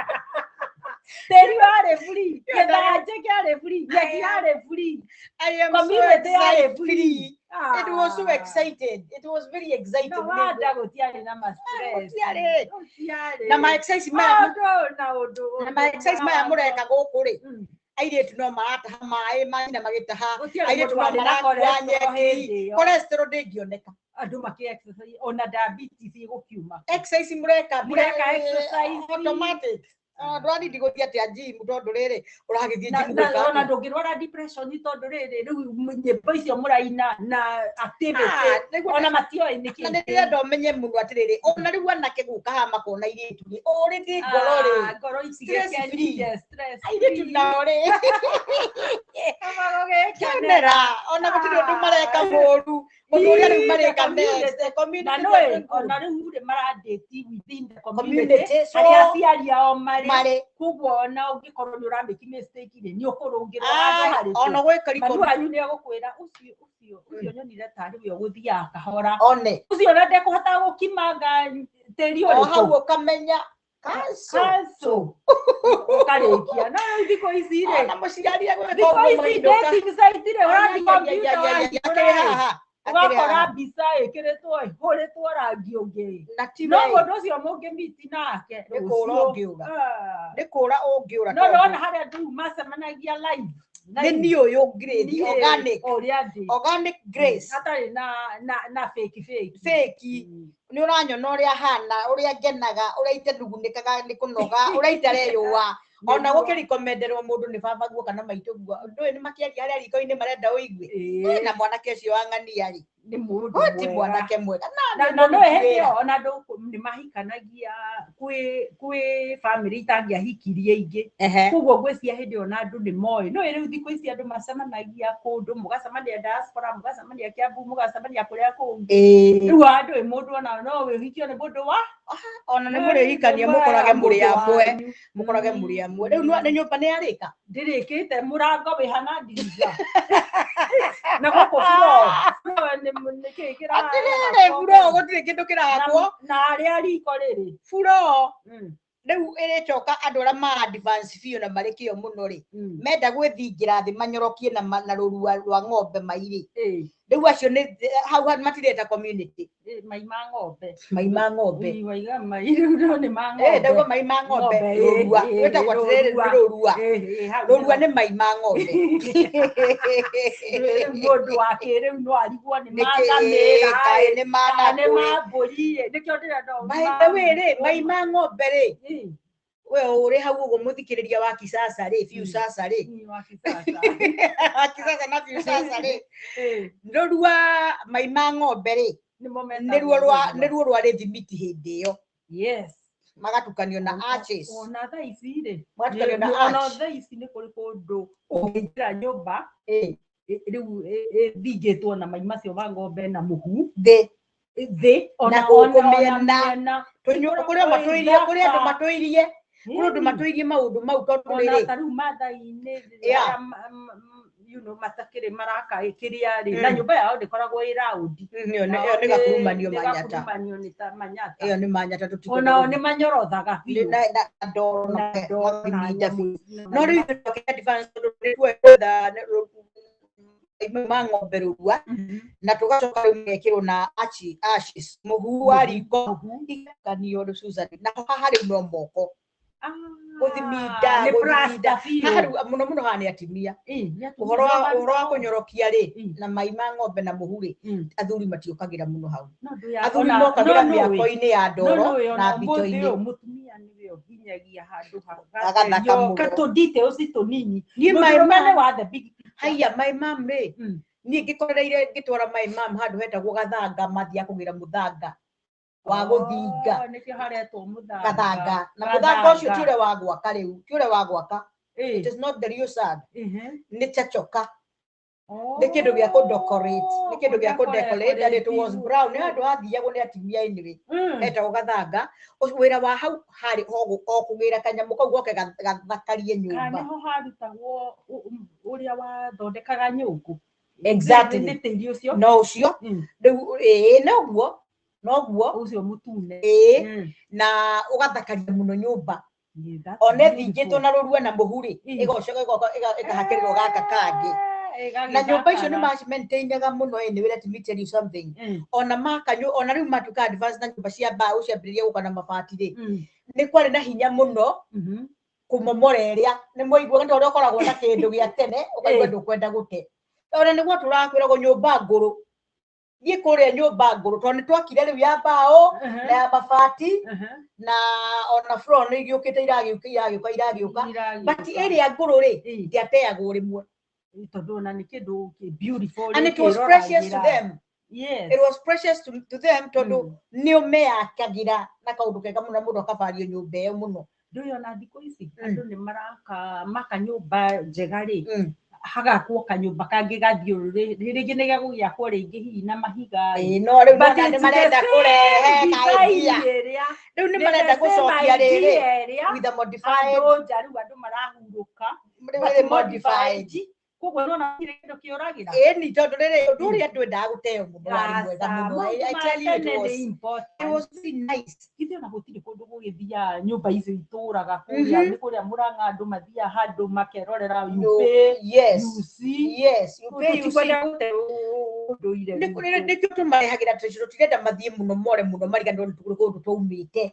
Teri are free. Kedaje are free. Yaki are free. I am community so are free. It was so excited. It was very exciting. No, wada gotiari na stress. Na my exercise ma. Na my exercise ma amureka goku ri. Airĩtu no marataha maĩ na magĩtaha airĩtu no marakua nyeki cholesterol ndĩngĩoneka andũ maki exercise ona diabetes ĩgũkiuma exercise mũreka exercise automatic ndwani ndiguthi ati ajimu tondu riri uragithie na jimu ona ndungirwara depression tondu riri riu nyimbo icio muraina na activity ona matio niki na ndirenda umenye muno atiriri ona riu anake guka hama kona iritu ri uri ti ngoro ri ngoro itigekenia stress iritu nao ri kamera ona gutiri undu mareka moru undu uria riu mareka next community ona riu ri maradate within the community aria aciari ao mari kuguo ona ungikorwo ni urameki mistake ri ni ukurungirwo handu hari ona gwikari wanyu ni agukwira ucio nyonire tari we uguthia kahora one ucio na ndekuhota gukimanga teri uri hau ukamenya kaso ukarikia na thiko ici ri na muciari thiko ici dating site ri urathi computer ugakora mbica ikiritwo ihuritwo rangi ungi no mundu ucio mungimiti nake nikura ungiura no ndona haria ndu macemanagia live ni uyu grade organic grace hatari na fake ni uranyona uria hana uria ngenaga uria itenugunikaga ni kunoga uria itareyua ona gukirikomenderwo mundu ni baba guo kana maito guo ndu ni makiaria aria riko-ini marenda uigue na mwanake ucio wang'ania ri ni mundu ti mwanake mwega na no eheo ona ndu ni mahikanagia kwi family itangiahikirie ingi kuguo ngwĩcia hĩndĩ ona andũ nĩ moĩ no rĩu thikũ ici andũ macemanagia kũndũ mũgacemania diaspora mũgacemania Kiambu mũgacemania kũrĩa kũngĩ rĩu andũ mũndũ ona no wĩhikio nĩ mũndũ wa ona nĩ mũrĩhikania mũkorage mũrĩ amwe rĩu nĩ nyũmba nĩ yarĩka ndĩrĩkĩte mũrango wĩhana ndirica na gũkũ buro nĩ kĩkĩra buro gũtirĩ kĩndũ kĩrahakwo na arĩa riko rĩrĩ buro riu iricoka andu aria ma advance biũ na marĩ kĩo mũno rĩ menda gwĩthingira thĩ manyorokie na rũrua rwa ng'ombe mairi riu acio nĩ hau matireta community mai ma ng'ombe waiga mai rĩu nĩ ma ng'ombe ndauga mai ma ng'ombe rũrua wĩtagwo atĩrĩrĩ rũrua nĩ mai ma ng'ombe mũndũ wa kĩrĩu no arigwo nĩ mambũri nĩkĩo ndĩrenda mai ma ng'ombe rĩ we uri hau uguo muthikiriria wa kisasa ri fiu sasa ri wa kisasa na fiu sasa ri rũrua mai ma ng'ombe ri nĩ ruo rwa rĩthimiti hĩndĩ ĩyo yes magatukanio na arches ona thaa ici rĩ magatukanio na ona thaa ici nĩ kũrĩ kũndũ ũngĩingĩra nyũmba rĩu thingĩtwo na mai macio ma ng'ombe na mũhu thĩ ona kũmĩena kũrĩa matũirie kũrĩa matũirie maũndũ mau tondũ rĩrĩ rĩu mathai-inĩ matakĩrĩ maraka kĩrĩa rĩ na nyũmba yao ndĩkoragwo ĩ raundi nĩ gakurumanio manyata ĩyo nĩ manyata onao nĩ manyorothaga na ndoro no rĩu ma ng'ombe rũrua na tũgacoka rĩu mekĩrwo na ashes mũhu wa riko ikanio Susan na haha rĩu no moko gũthimida mũno haha nĩ atimia ũhoro wa kũnyorokia rĩ na mai ma ng'ombe na mũhu rĩ athuri matiũkagĩra mũno hau athuri mokagĩra mĩako-inĩ ya ndoro na mbito-inĩ mũtumia nĩwe ũhinyagia handũ hagathaka tũ details tũnini wa the big haya my mom rĩ niĩ ngĩkorereire ngĩtwara my mom handũ hetagwo gathanga mathia kũgĩra mũthanga wa gũthinga nĩkĩo haretwo gathanga na mũthanga ũcio ti ũrĩa wa gwaka rĩu ti ũrĩa wa gwaka it is not the real sand nĩ chachoka nĩ kĩndũ gĩa kũdecorate nĩ kĩndũ gĩa kũdecorate and it was brown nĩ handũ hathiagwo nĩ atimia inĩ hetagwo gathanga wĩra wa hau harĩ o kũgĩra kanyamũ kau goke gathakarie nyũmba nĩho harutagwo ũrĩa wathondekaga nyũngũ exactly nĩ tĩri ũcio no ũcio rĩu noguo ũcio mũtune na ũgathakaria mũno nyũmba ona thingĩtwo na rũrua na mũhu rĩ ĩgocoka ĩkahakĩrĩrwo gaka kangĩ na nyũmba icio nĩ macimaintainaga mũno anyway let me tell you something ona rĩu matuĩka advance na nyũmba cia mbaũ ciambĩrĩria gũka na mabati rĩ nĩ kwarĩ na hinya mũno kũmomora ĩrĩa nĩ mũigua nĩ ũrĩa ũkoragwo na kĩndũ gĩa tene ũkaigua ndũkwenda gũte ona nĩguo tũrakwĩragwo nyũmba ngũrũ Thiĩ kũrĩa nyũmba ngũrũ tondũ nĩ twakire rĩu ya mbaũ na ya mabati na ona floor nĩ igĩũkĩte iragĩũka but ĩrĩa ngũrũ rĩ ndiateagwo rĩmwe tondũ na nĩ kĩndũ beautiful and it was precious to them. Yes. It was precious to them tondũ nĩ ũmeyakagĩra na kaũndũ kega mũno mũndũ akabario nyũmba ĩyo mũno. Ndio na thikũ ici andũ nĩ maka nyũmba njega rĩ hagakwo kanyũmba kangĩ gathiũrũrĩ rĩngĩ nĩ gagũgĩakwo rĩngĩ hihi na mahiga no rĩu nĩ marenda kũrehe kaidea rĩu nĩ marenda gũcokia rĩrĩ with the modified andũ marahurũka modified koguo nona kire kĩndũ kĩoragira ni tondũ rĩrĩ ũndũ ũrĩa ndwendaga gũteo mũndũ warĩ mwega mũno. I tell you it was really nice. Githĩ ona gũtirĩ kũndũ gũgĩthia nyũmba icio itũraga kũrĩa nĩ kũrĩa Mũrang'a andũ mathiaga handũ makerorera UP. Yes, UP nĩkĩo tũmarehagĩra tũcirũ tũrenda mathiĩ mũno more mũno mariganĩrwo nĩ kũndũ twaumĩte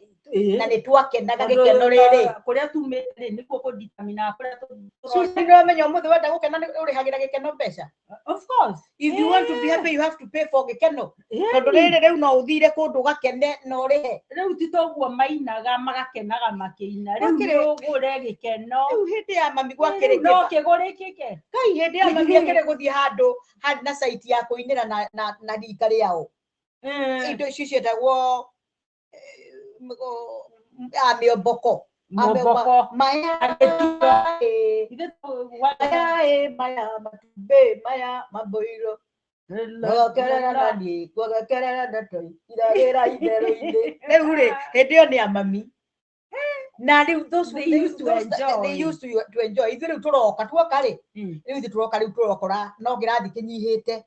na nĩ twakenaga gĩkeno rĩrĩ kũrĩa tumĩte nĩkuo kũditamina kũrĩa tũmenya ũmũthĩ wenda gũkena ũrĩhagĩra gĩkeno mbeca. Of course, if you want to be happy you have to pay for gĩkeno tondũ rĩrĩ no ũthire kũndũ gakene na ũrĩhe. Rĩu ti toguo mainaga magakenaga makĩina rĩu ũgũre gĩkeno rĩu hĩndĩ ya mami gwakĩrĩ no kĩgũrĩkĩke kai hĩndĩ ya mami akĩrĩ gũthiĩ handũ na site ya kũinĩra na rika rĩao indo icio ciĩtagwo mĩomboko maya matumbĩ maya mamboiro rĩu rĩ hĩndĩ ĩyo nĩ ya mami na rĩu they used to enjoy ithuĩ rĩu tũroka tuoka rĩ rĩu ithuĩ tũroka rĩu tũrokora no kĩrathi kĩnyihĩte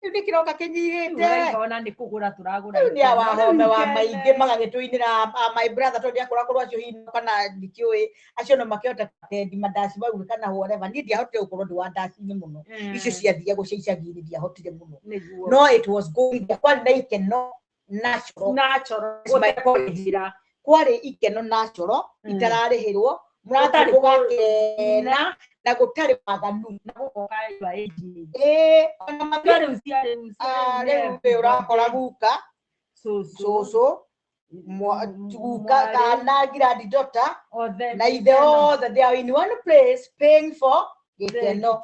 rĩu nĩ kĩroka kĩnyihĩte ona nĩ kũgũra tũragũra rĩu nĩ wahome wa maingĩ magagĩtũinĩra my brother tondũ ndiakoragwo acio hihi kana ndikĩũĩ acio no makĩhota tendi mandaci mau kana whatever niĩ ndiahotire gũkorwo ndĩ wa ndaci-inĩ mũno icio ciathiagwo cia icagi-inĩ ndiahotire mũno no it was going kwarĩ na ikeno natural kwarĩ ikeno natural itararĩhĩrwo mũratarĩ gũgakena na gũtarĩ maganu na gũkoka ĩji ona magari rĩu ũrakora guka cũcũ guka kana granddaughter na ithe othe they are in one place paying for gĩkeno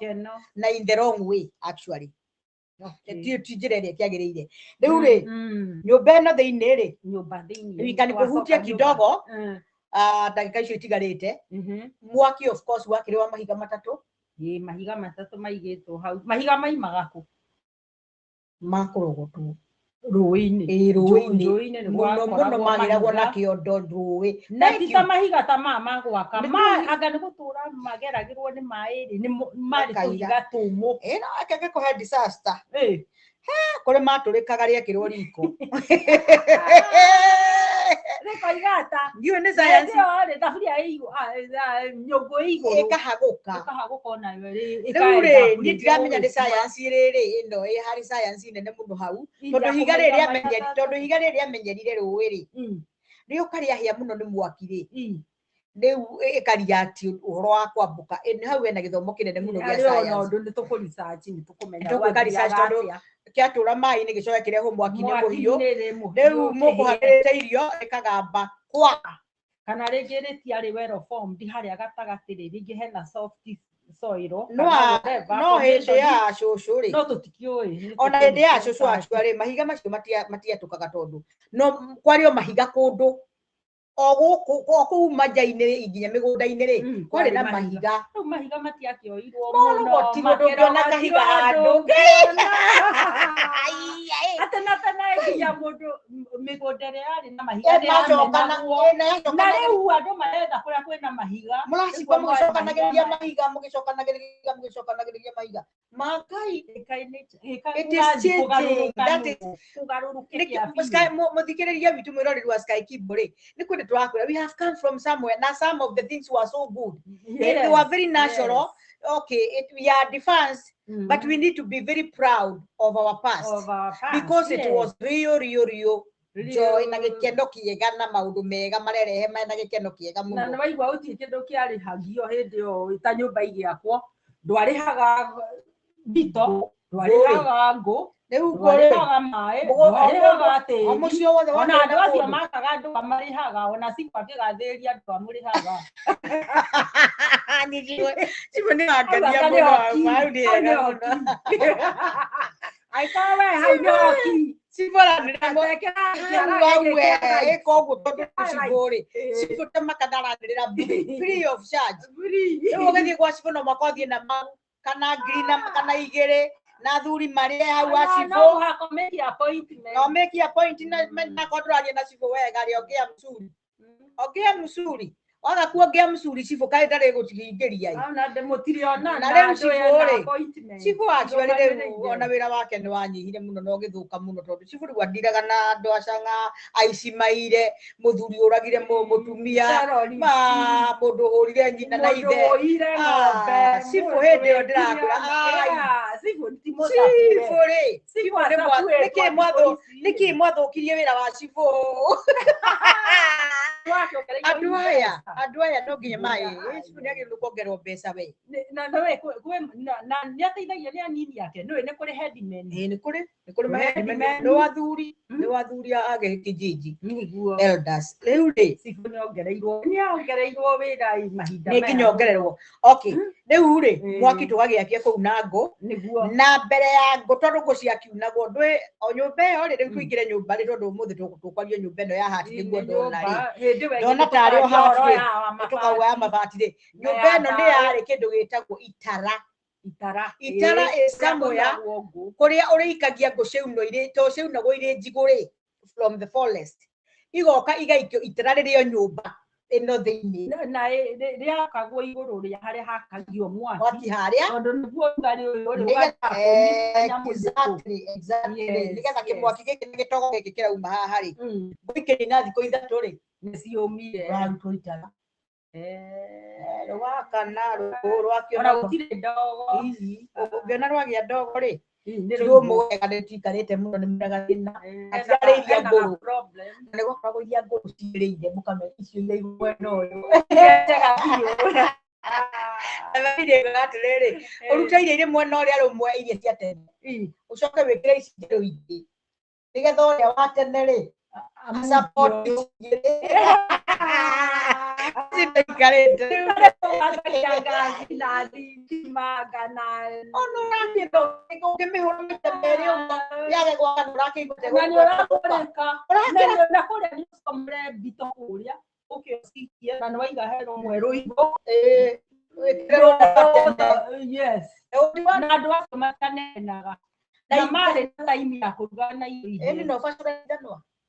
na in the wrong way actually ti njĩra ĩrĩa kĩagĩrĩire rĩu rĩ nyũmba ĩno thĩinĩ rĩ wika nĩ kũhutia kidogo ndagĩka icio itigarĩte mwaki of course wakĩrĩ wa mahiga matatũ mahiga matatũ maigĩtwo hau mahiga maimaga kũ makũrogotwo rũĩ-inĩ rũĩ-inĩ mũno magĩragwo na kĩondo rũĩ na ti ta mahiga ta magwaka anga nĩ gũtũra mageragĩrwo nĩ maĩ rĩ marĩ tũhiga tũmũ no akeke kũhe disaster kũrĩ matũrĩkaga rĩakĩrwo riko Nĩkoigata. Ndiyo nĩ science. Nĩ thaburia nyũngũ igũrũ. Ĩkahaguka nayo rĩ. Nĩ ndiramenya nĩ science rĩrĩ ĩno ĩ harĩ science nene mũno hau. Tondũ higa rĩrĩ amenyerire rũĩ rĩ. Rĩo karĩa hĩa mũno nĩ mwaki rĩ. Rĩu ĩkaria ati ũhoro wa kwambuka nĩ hau ena gĩthomo kĩnene mũno gĩa science. Nĩ tũkũ research nĩ tũkũmenya tũkũka research tondũ kĩatũra maĩ-inĩ gĩcoya kĩrehwo mwaki-inĩ mũhiũ. Rĩu mũkũhagĩrĩte irio ĩkagamba kwaka. Kana rĩngĩ rĩtiarĩ well formed harĩa gatagatĩ rĩngĩ hena soft soil. No hĩndĩ ya cũcũ rĩ. No tũtikĩũĩ. Ona hĩndĩ ya cũcũ acio rĩ mahiga macio matiatũkaga tondũ no kwario mahiga kũndũ o gũkũ manja-inĩ nginya mĩgũnda-inĩ rĩ kwarĩ na mahiga. Rĩu mahiga matiakĩoirwo mũno makĩona kahiga handũ atena nginya mũndũ mĩgũnda ĩrĩa yarĩ na mahiga nĩyamenagwo na rĩu andũ marenda kũrĩa kwĩna mahiga mũracikwa mũgĩcokanagĩrĩria mahiga makai it is changing that is mũthikĩrĩria witũ mwĩroreri wa Sky Kibo rĩ nĩ kwenda twakwĩra we have come from somewhere na some of the things were so good they were very natural. Okay, we are advanced, but we need to be very proud of our past, because it was real joy na gĩkeno kĩega na maũndũ mega marerehe na gĩkeno kĩega mũno. Na nĩ waigua gũtirĩ kĩndũ kĩarĩhagio hĩndĩ ĩyo ta nyũmba igĩakwo ndwarĩhaga thito ndwarĩhaga ngũ Rĩu kũrĩ mũcio wothe ona andũ acio makaga andũ amarihaga ona siku akĩgathĩrĩria andũ amũrĩhaga Chifu nĩ angenia mũno mau nĩ ega mũno aikaga we hau nĩoki Chifu aranĩrĩra ĩka ũguo tondũ Chifu rĩ Chifu temakandaranĩrĩra free of charge rĩu ũgĩthiĩ gwa Chifu no makothiĩ na mau kana ngiri kana igĩrĩ na thuri marĩa hau wa Chifu no make appointment no make appointment na kontraria na Chifu wega rĩ ongea msuri Oga kuongea msuri Chifu kaĩ ndarĩ gũtigingĩria na ndemũtire ona na rĩu Chifu actually rĩu ona wĩra wake nĩ wanyihire mũno no gĩthũka mũno tondũ Chifu rĩu athiraga na andũ acanga aici maire mũthuri ũragire mũtumia mũndũ ũrire nyina na ithe Chifu hĩndĩ ĩyo ndĩrakwĩra Chifu rĩ nĩkĩ mwathũkirie wĩra wa Chifu andũ aya no nginya mai Chifu nĩagĩrĩirwo kuongererwo mbeca we na nĩateithagia nĩ anini yake nĩ kũrĩ headman nĩ kũrĩ headman nĩ wathuri age kijiji elders rĩu rĩ Chifu nĩongereirwo wĩra mahinda nĩ nginya ongererwo okay rĩu rĩ mwaki tũgagĩakia kũu na ngũ na mbere ya ngũ tondũ ngũ ciakiunagwo ndwĩ o nyũmba ĩyo rĩ rĩu tũingĩre nyũmba rĩ tondũ ũmũthĩ tũkwaria nyũmba ĩno ya hati nĩguo ndona rĩ ndona tarĩ o hati tũkauga ya mabati rĩ nyũmba ĩno nĩ yarĩ kĩndũ gĩtagwo itara somewhere kũrĩa ũrĩikagia ngũ ciaunagwo irĩ njigũ from the forest igoka igaikio itara rĩrĩo nyũmba ĩno thĩinĩ na rĩakagwo igũrũ rĩa harĩa hakagio mwaki harĩa tondũ nĩguo ũrugarĩ ũyũ exactly nĩgetha kĩmwaki gĩkĩ nĩ gĩtogo gĩkĩ kĩrauma haha rĩ gũikĩrio na thikũ ithatũ rĩ nĩciũmire rarutwo itara rwakana rwakio ona gũtirĩ ndogo ũngĩona rwagĩa ndogo rĩ nĩrũmwega nĩtikarĩte mũno nĩmwega thĩna atirarĩiria ngũrũ nĩ gũkoragwo iria ngũrũ ciĩrĩire mũkamenya icio iria mwena ũyũ atĩrĩrĩ ũrute iria irĩ mwena ũrĩa rũmwe iria cia tene ũcoke wĩkĩre ici njerũ ingĩ nĩgetha ũrĩa wa tene rĩ support Sikarete.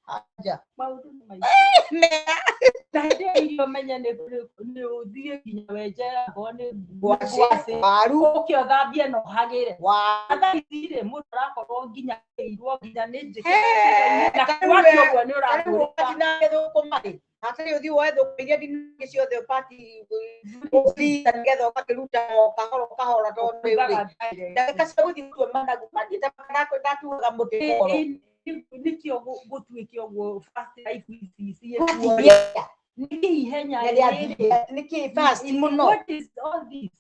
Aja. Ndio menya nĩ ũthiĩ nginya wenjera ngone waru ũkĩo thambie no hagĩre watha ithire mũndũ arakorwo nginya irwo nginya nĩ njĩke na kwatio ũguo nĩ ũrakũrĩka na gĩthũkũma rĩ hatarĩ ũthiĩ woe thũkũma iria ndingi ciothe ũbati nĩgetha ũgakĩruta kahora tondũ ndagĩka cia gũthiĩ gũtua managu ndatuaga mũtĩ koro nikio gũtuĩke ũguo fast life ici niki ihenya niki fast mũno what is all this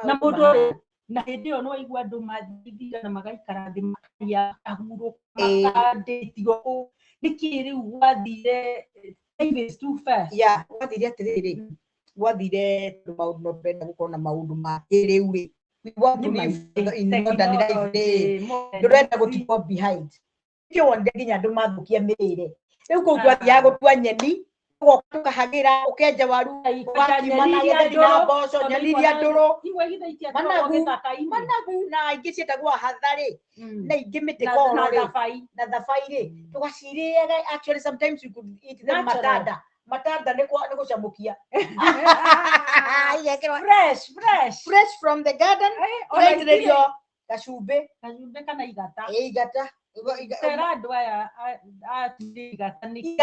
na mũndũ na hĩndĩ ĩyo no igua andũ mathithia na magaikara thĩ makaria ahurũka makandĩtio niki rĩu gwathire time is too fast gwathire atĩrĩrĩ gwathire maũndũ no brenda gũkorwo na maũndũ ma kĩrĩu rĩ we want to live in modern life ndũrenda gũtigwo behind kio wonde nginya andũ mathũkia mĩrĩre rĩu kũu twathiaga gũtua nyeni tukahagira ukenja waru wakimana na mboco nyaniria ndũrũ managu na ingĩ cietagwo hathari na ingĩ mĩtĩ koro na thabai rĩ tugacirĩaga actually sometimes you could eat them matanda nĩ gũcamũkia fresh from the garden ũreitĩrĩrio gacumbĩ kana igata Tera dua igata ni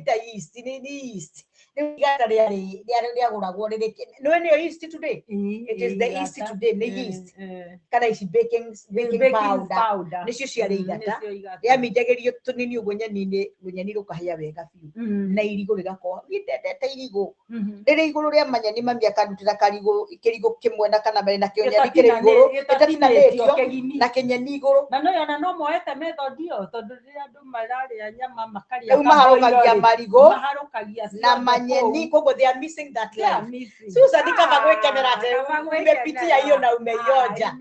ta yeast ni yeast Rĩu igata rĩagũragwo rĩrĩ no nĩyo yeast today. It is the yeast today, the yeast. Kana ici baking powder. Nĩcio ciarĩ igata. Rĩamindagĩrio tũnini ũguo nyeni-inĩ, nyeni rũkahĩa wega biũ. Na irigũ rĩgakorwo. Ndendete irigũ. Rĩrĩ igũrũ rĩa manyeni mami akarutĩra kĩrigũ kĩmwe na kana mbere na kĩo nyeni kĩrĩ igũrũ. Ĩtatinanĩtio na kĩnyeni igũrũ. Na no moete method ĩyo tondũ rĩrĩa andũ mararĩa nyama makarĩa. Rĩu maharũkagia marigũ na manyeni, koguo they are missing that life. Susan kama gwekenera atĩ umepitia hiyo na umeionja.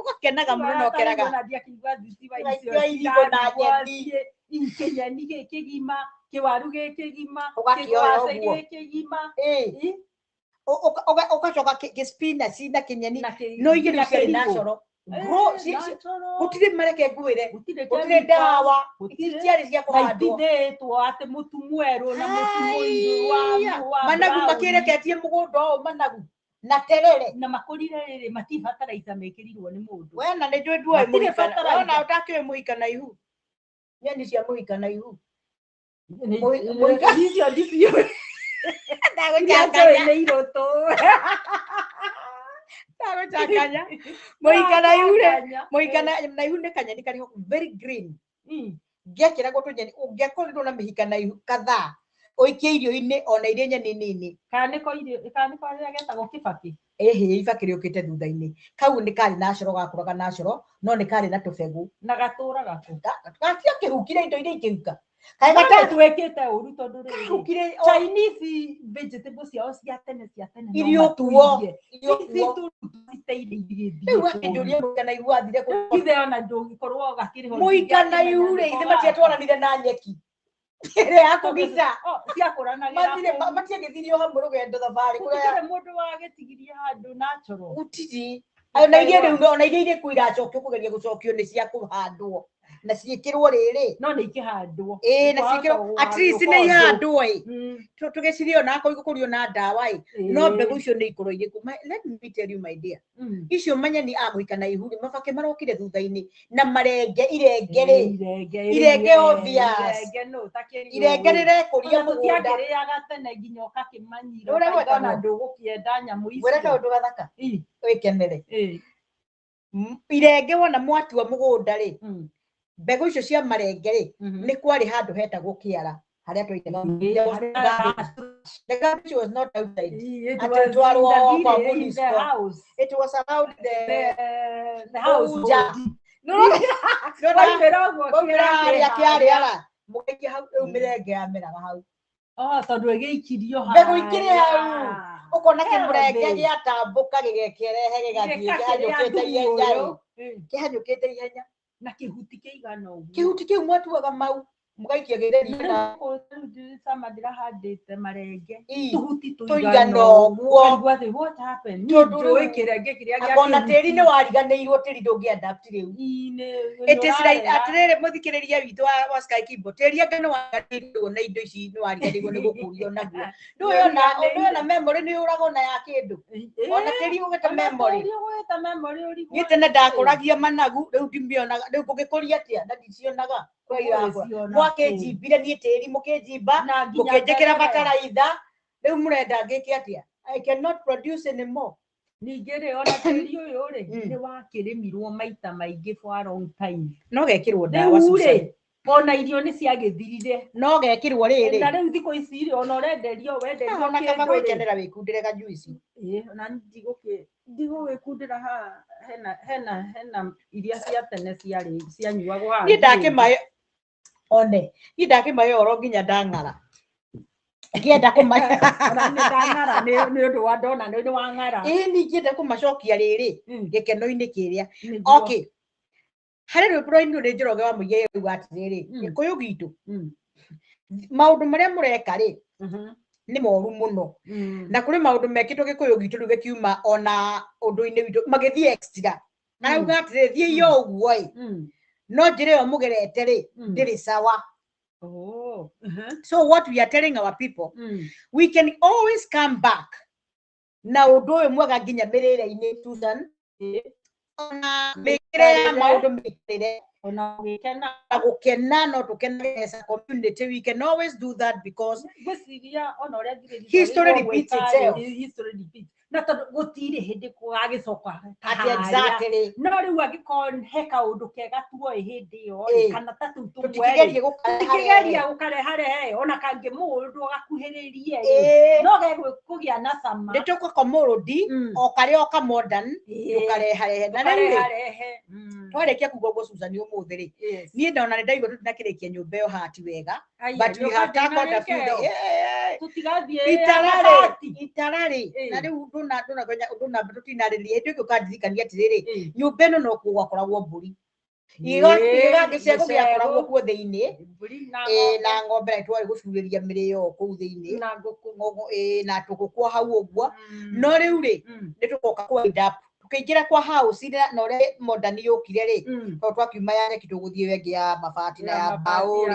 Ugakenaga mũno na ũkeraga. Irigũ na nyeni. Kĩnyeni gĩkĩgima, kĩwaru gĩkĩgima, ũgakĩoya ũguo. Ũgacoka spinach na kĩnyeni. No igĩrĩ ciarĩ na coro. Gũtirĩ mareke ngwĩre, gũtirĩ ndawa, ciarĩ cia kũhandwo. Itithĩtwo atĩ mũtu mwerũ na mũtu mũirũ wa managu makĩreketie mũgũnda ũyũ managu na terere na makũrire rĩrĩ matibataraitha mekĩrirwo nĩ mũndũ. We na nĩ njũĩ nduoĩ mũhika, ona ũtakĩũĩ mũhika na ihu. Nyeni cia mũhika na ihu. Mũhika icio ndicio. Ndagũchanganya. Nĩ irũtũ. Ndagũchanganya. Mũhika na ihu rĩ, mũhika na ihu nĩ kanyeni karĩ very green. Ngekĩra gũtũ nyeni, ũngĩakorirwo na mĩhika na ihu kadhaa. Oikie irio-inĩ ona irĩ nyeni nini. Kana nĩko rĩrĩa getagwo kĩbakĩ. Ibakĩ rĩũkĩte thutha-inĩ. Kau nĩ karĩ na coro gakũraga na coro, no nĩ karĩ na tũbegũ. Na gatũraga kũ. Gatio kĩhukire indo iria ikĩhuka. Kaĩ twĩkĩte ũru tondũ rĩrĩ. Chinese vegetables ciao cia tene. Irio tuo. Rĩu akĩnjũria mũhika na ihu athire kũ. Ithe ona ndũngĩkorwo gakĩrĩ ho. Mũhika na ihu rĩ, ithe matiatwaranire na nyeki. Ĩrĩa ya kũgita. Ciakũranagĩra. Matiagĩthirio hamwe rũgendo thabarĩ. Gũtirĩ mũndũ wagĩtigirie handũ natural. Gũtirĩ. Ona iria irĩ kuo iracokio kũgeria gũcokio nĩ cia kũhandwo. Na ciĩkĩrwo rĩrĩ. No nĩ ikĩhandwo. Na ciĩkĩrwo. At least nĩ ihandwo ĩ. Tũgĩcirie ona akorwo igũkũrio na ndawa ĩ. No mbegũ icio nĩ ikorwo irĩ kuo. Let me tell you my dear. Icio manyeni agũika na ihu mabake marokire thutha-inĩ na marenge irenge rĩ. Irenge obvious. Irenge rĩrekũria mũgũnda. Tũtiakĩrĩaga tene nginya ũkakĩmanyira. Ona ndũgũkĩenda nyamũ icio. Wĩra kaũndũ gathaka. Wĩkenere. Irenge wona mwatua mũgũnda rĩ. Mbegũ icio cia marenge rĩ, nĩ kwarĩ handũ hetagwo kĩara harĩa twaitega. The garbage was not outside. It was around the house. Mũgaikia hau mĩrenge yameraga hau. Tondũ ĩgĩikirio hau. Mbegũ ikĩrĩ hau. Ũkona kĩmũrenge gĩatambũka gĩgĩkĩrehe gĩgathiĩ kĩhanyũkĩte ihenya. Na kĩhuti kĩigana ũguo. Kĩhuti kĩu mwatuaga mau. Mũgaikia gĩtheri na sama ndĩrahandĩte marenge. Tũhuti tũigana ũguo. What happened? Nĩũĩ kĩrenge kĩrĩa gĩakĩhuti. Ona tĩri nĩ wariganĩirwo, tĩri ndũngĩ-adapt rĩu. It is like atĩrĩrĩ mũthikĩrĩria witũ wa Sky Kimbo. Tĩri angĩ nĩ wariganĩirwo na indo ici nĩ wariganĩirwo nĩ gũkũrio naguo. Ndũĩ ona memory nĩ yũragwo na ya kĩndũ. Ona tĩri ũgĩte memory. Niĩ tene ndakũragia managu, rĩu ndimĩonaga. Rĩu ngũgĩkũria atĩa na ndicionaga. Mwakĩnjimbire niĩ tĩri mũkĩnjimba, mũkĩnjĩkĩra bataraitha. Rĩu mũrenda ngĩke atĩa? I cannot produce anymore. Ningĩ rĩ ona tĩri ũyũ rĩ nĩ wakĩrĩmirwo maita maingĩ for a long time. No gekĩrwo ndawa Susan. Ona irio nĩ ciagĩthirire. No gekĩrwo rĩrĩ. Na rĩu thikũ ici rĩ ona ũrenderio wenderio ona kaba gwĩkenera wĩkundĩre gajuici. Na ndigũgĩkundĩra haha hena iria cia tene cianyuagwo haha. Niĩ ndakĩmahe one. Niĩ ndakĩmahe oro nginya ndang'ara. Ngĩenda kũmahe. Ona nĩ ndang'ara nĩ ũndũ wa ndona nĩ wa ng'ara. Ningĩ ngĩenda kũmacokia rĩrĩ gĩkeno-inĩ kĩrĩa. Okay. Harĩ rwĩmbo-inĩ nĩ Njoroge wa Mũigai rĩu atĩrĩrĩ, Gĩkũyũ gitũ. Maũndũ marĩa mũreka rĩ nĩ moru mũno. Na kũrĩ maũndũ mekĩtwo Gĩkũyũ gitũ rĩu gĩkiuma ona ũndũ-inĩ witũ magĩthiĩ extra. Arauga atĩrĩrĩ thiĩ yo ũguo ĩ. No njĩra ĩyo mũgerete rĩ ndĩrĩ sawa. So what we are telling our people, we can always come back. Na ũndũ ũyũ mwega nginya mĩrĩre-inĩ Susan. ona mekere maundu mekere ona gikena gukena no tukena as a community. We can always do that because history repeats itself. History repeats. Na tondu gutire hindi kugagicoka exactly no riu angikon heka undu kega tuoi hindi yo kana tatu tukigeria gukareha ona kangi mundu gakuhiririe no gegwe kugia na sama nituko komorodi o kare o ka modern tukareha na riu twarekia kugogo Susan umuthi ri nie ndona ni ndaigua tutinakirikia nyumba yo hati wega but we have tackled a few tutigathie itarari na riu ndona tutinaririe ndio ukandirikania atiriri nyumba ino no kugakoragwo mburi iga gicego giakoragwo kuo thiini na ng'ombe twari gucuriria mirio kuu thiini na nguku na tugukuo hau uguo no riu ri nitugoka kwa idap tukiingira kwa house na ore modern yukire ri to twakiuma ya nyeki tuguthie wengi ya mabati na ya mbao ri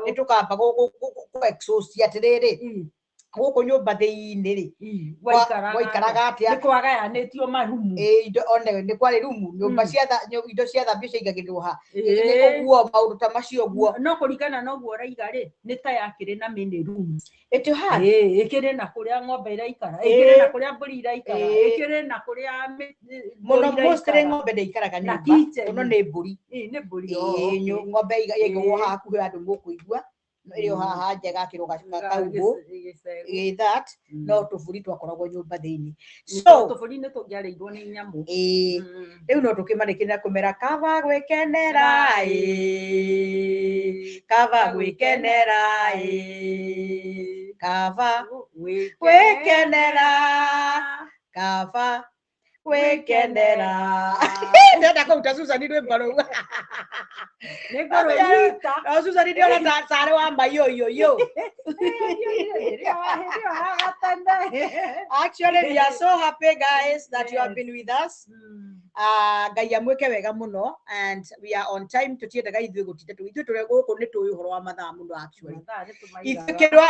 nitukamba go exhaust atiriri guku nyumba thiini ri waikaraga atia ni kwagayanitio marumu indo one ni kwari rumu nyumba cia indo cia thambio ciaigagirwo ha ni kuguo maundu ta macio guo no kurigana no guo raiga ri ni ta yakire na mini room it has ikire na kuria ng'ombe iraikara ikire na kuria mburi iraikara ikire na kuria muno mostly ng'ombe ndaikaraga nyumba no ni mburi ni mburi ng'ombe igwo hakuhe andu mukuigua irio haha njega kiroga kaugo that no tuburi twakoragwo nyumba thiini so tuburi ni tungiareirwo ni nyamu riu no tukimarikira kumera kava gwikenera kava gwikenera kava gwikenera kava gwikenera ndenda kuuta Susan ndwe mbaro negoro yita no Susan ndio na sare wa mayo yo actually we are so happy guys that you have been with us ngai amweke wega muno and we are on time tutiendaga ithuĩ gũtinda ithuĩ tũrĩ gũkũ nĩ tũĩ ũhoro wa mathaa muno actually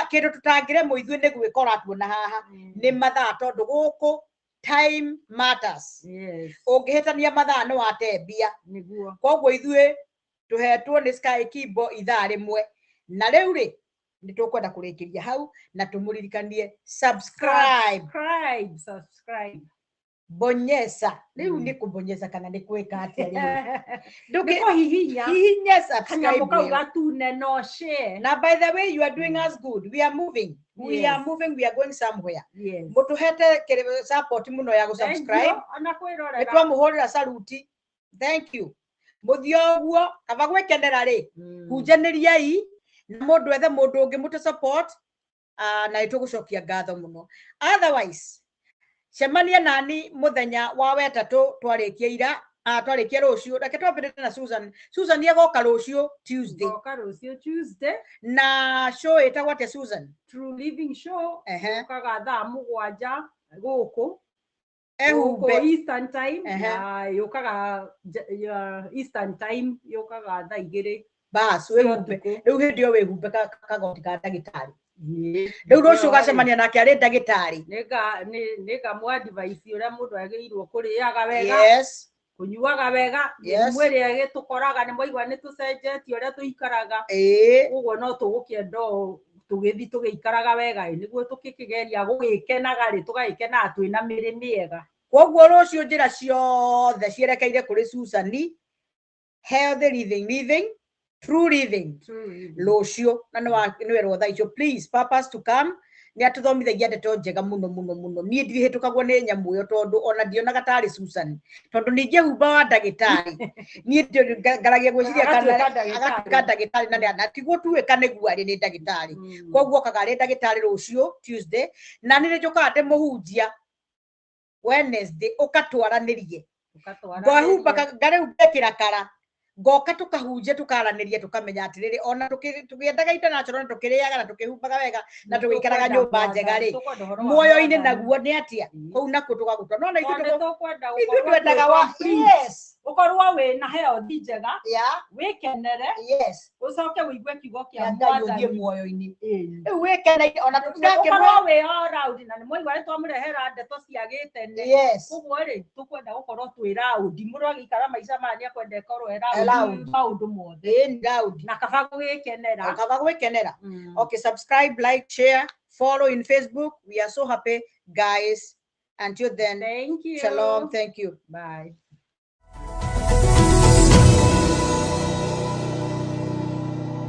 kĩndũ tutangĩremwo ithuĩ nĩ gwĩkora tuona haha nĩ mathaa tondũ gũkũ time matters ũngĩhĩtania mathaa no watembia koguo ithuĩ tuhetwo nĩ Sky Kibo ithaa rĩmwe na rĩu rĩ nĩ tũkwenda kũrĩkĩria hau na tũmũririkanie subscribe bonyeza riu ni kubonyeza kana ni kweka atia riu ndiko hihinya subscribe kau gatune no share na by the way you are doing us good we are moving we are going somewhere mutuhete support muno ya subscribe ana kwirorera etwa muhorera saluti thank you muthio guo kaba gwekenera ri hunjaniriai na mundu ethe mundu ungi mutu support na itugucokia ngatho muno otherwise cemania nani muthenya wa wetatu twarikia ira twarikia rucio reke twambirite na Susan yegoka rucio Tuesday na show etagwo atia Susan True Living Show ukaga thaa 7 guku ehumbe Eastern Time yukaga Eastern Time yukaga thaa 2 bas wehumbe riu hindio wehumbe kagoti ka ndagitari riu rucio gacemania nake ari ndagitari nega mu advice uria mundu agirwo kuriaga wega kunyuaga wega mwiri agitukoraga ni moigwa ni tucenjetie uria tuikaraga uguo no tugukienda tugithi tugiikaraga wega niguo tukikigeria gugikenaga ri tugagikena twina miri miega koguo rucio njira ciothe cierekeire kuri Susan healthy living true living rucio na ni werwo thaa icio please purpose to come ni atuthomithagia ndeto njega muno nie ndirihĩtũkagwo nĩ nyamũ yo tondu ona ndionaga tarĩ Susan tondu ninge humba wa ndagĩtarĩ nie ndio ngaragia gwĩciria kana ndagĩtarĩ na tiguo tuĩka nĩguo arĩ nĩ ndagĩtarĩ koguo kaga arĩ ndagĩtarĩ rũciũ Tuesday na nĩ nĩnjokaga ndĩmũhunjia Wednesday ũkatwaranĩrie ngahumba ngarĩu ngekĩra kara ngoka tukahunjia tukaranĩria tukamenya atiriri ona tukiendaga international tukiriaga na tukihumbaga wega na tugikaraga nyumba njega ri muoyo-ini naguo ni atia kou nakuo tugagutwa no na ithu twendaga wa ukorwo ukorwo we na heo thi njega wikenere ucoke wigue kiugo kia mwathani muoyo-ini riu wikenere ona tukorwo we all round na nĩ mwaigua nĩ twamũrehera ndeto cia gĩtene koguo rĩ tũkwenda gũkorwo twĩ round mũndũ agĩikara maica maya nĩ akwenda ĩkorwo round maũndũ mothe na kaba gwĩkenera okay, subscribe, like, share, follow in Facebook. We are so happy, guys. Until then, thank you. Shalom. Thank you. Bye.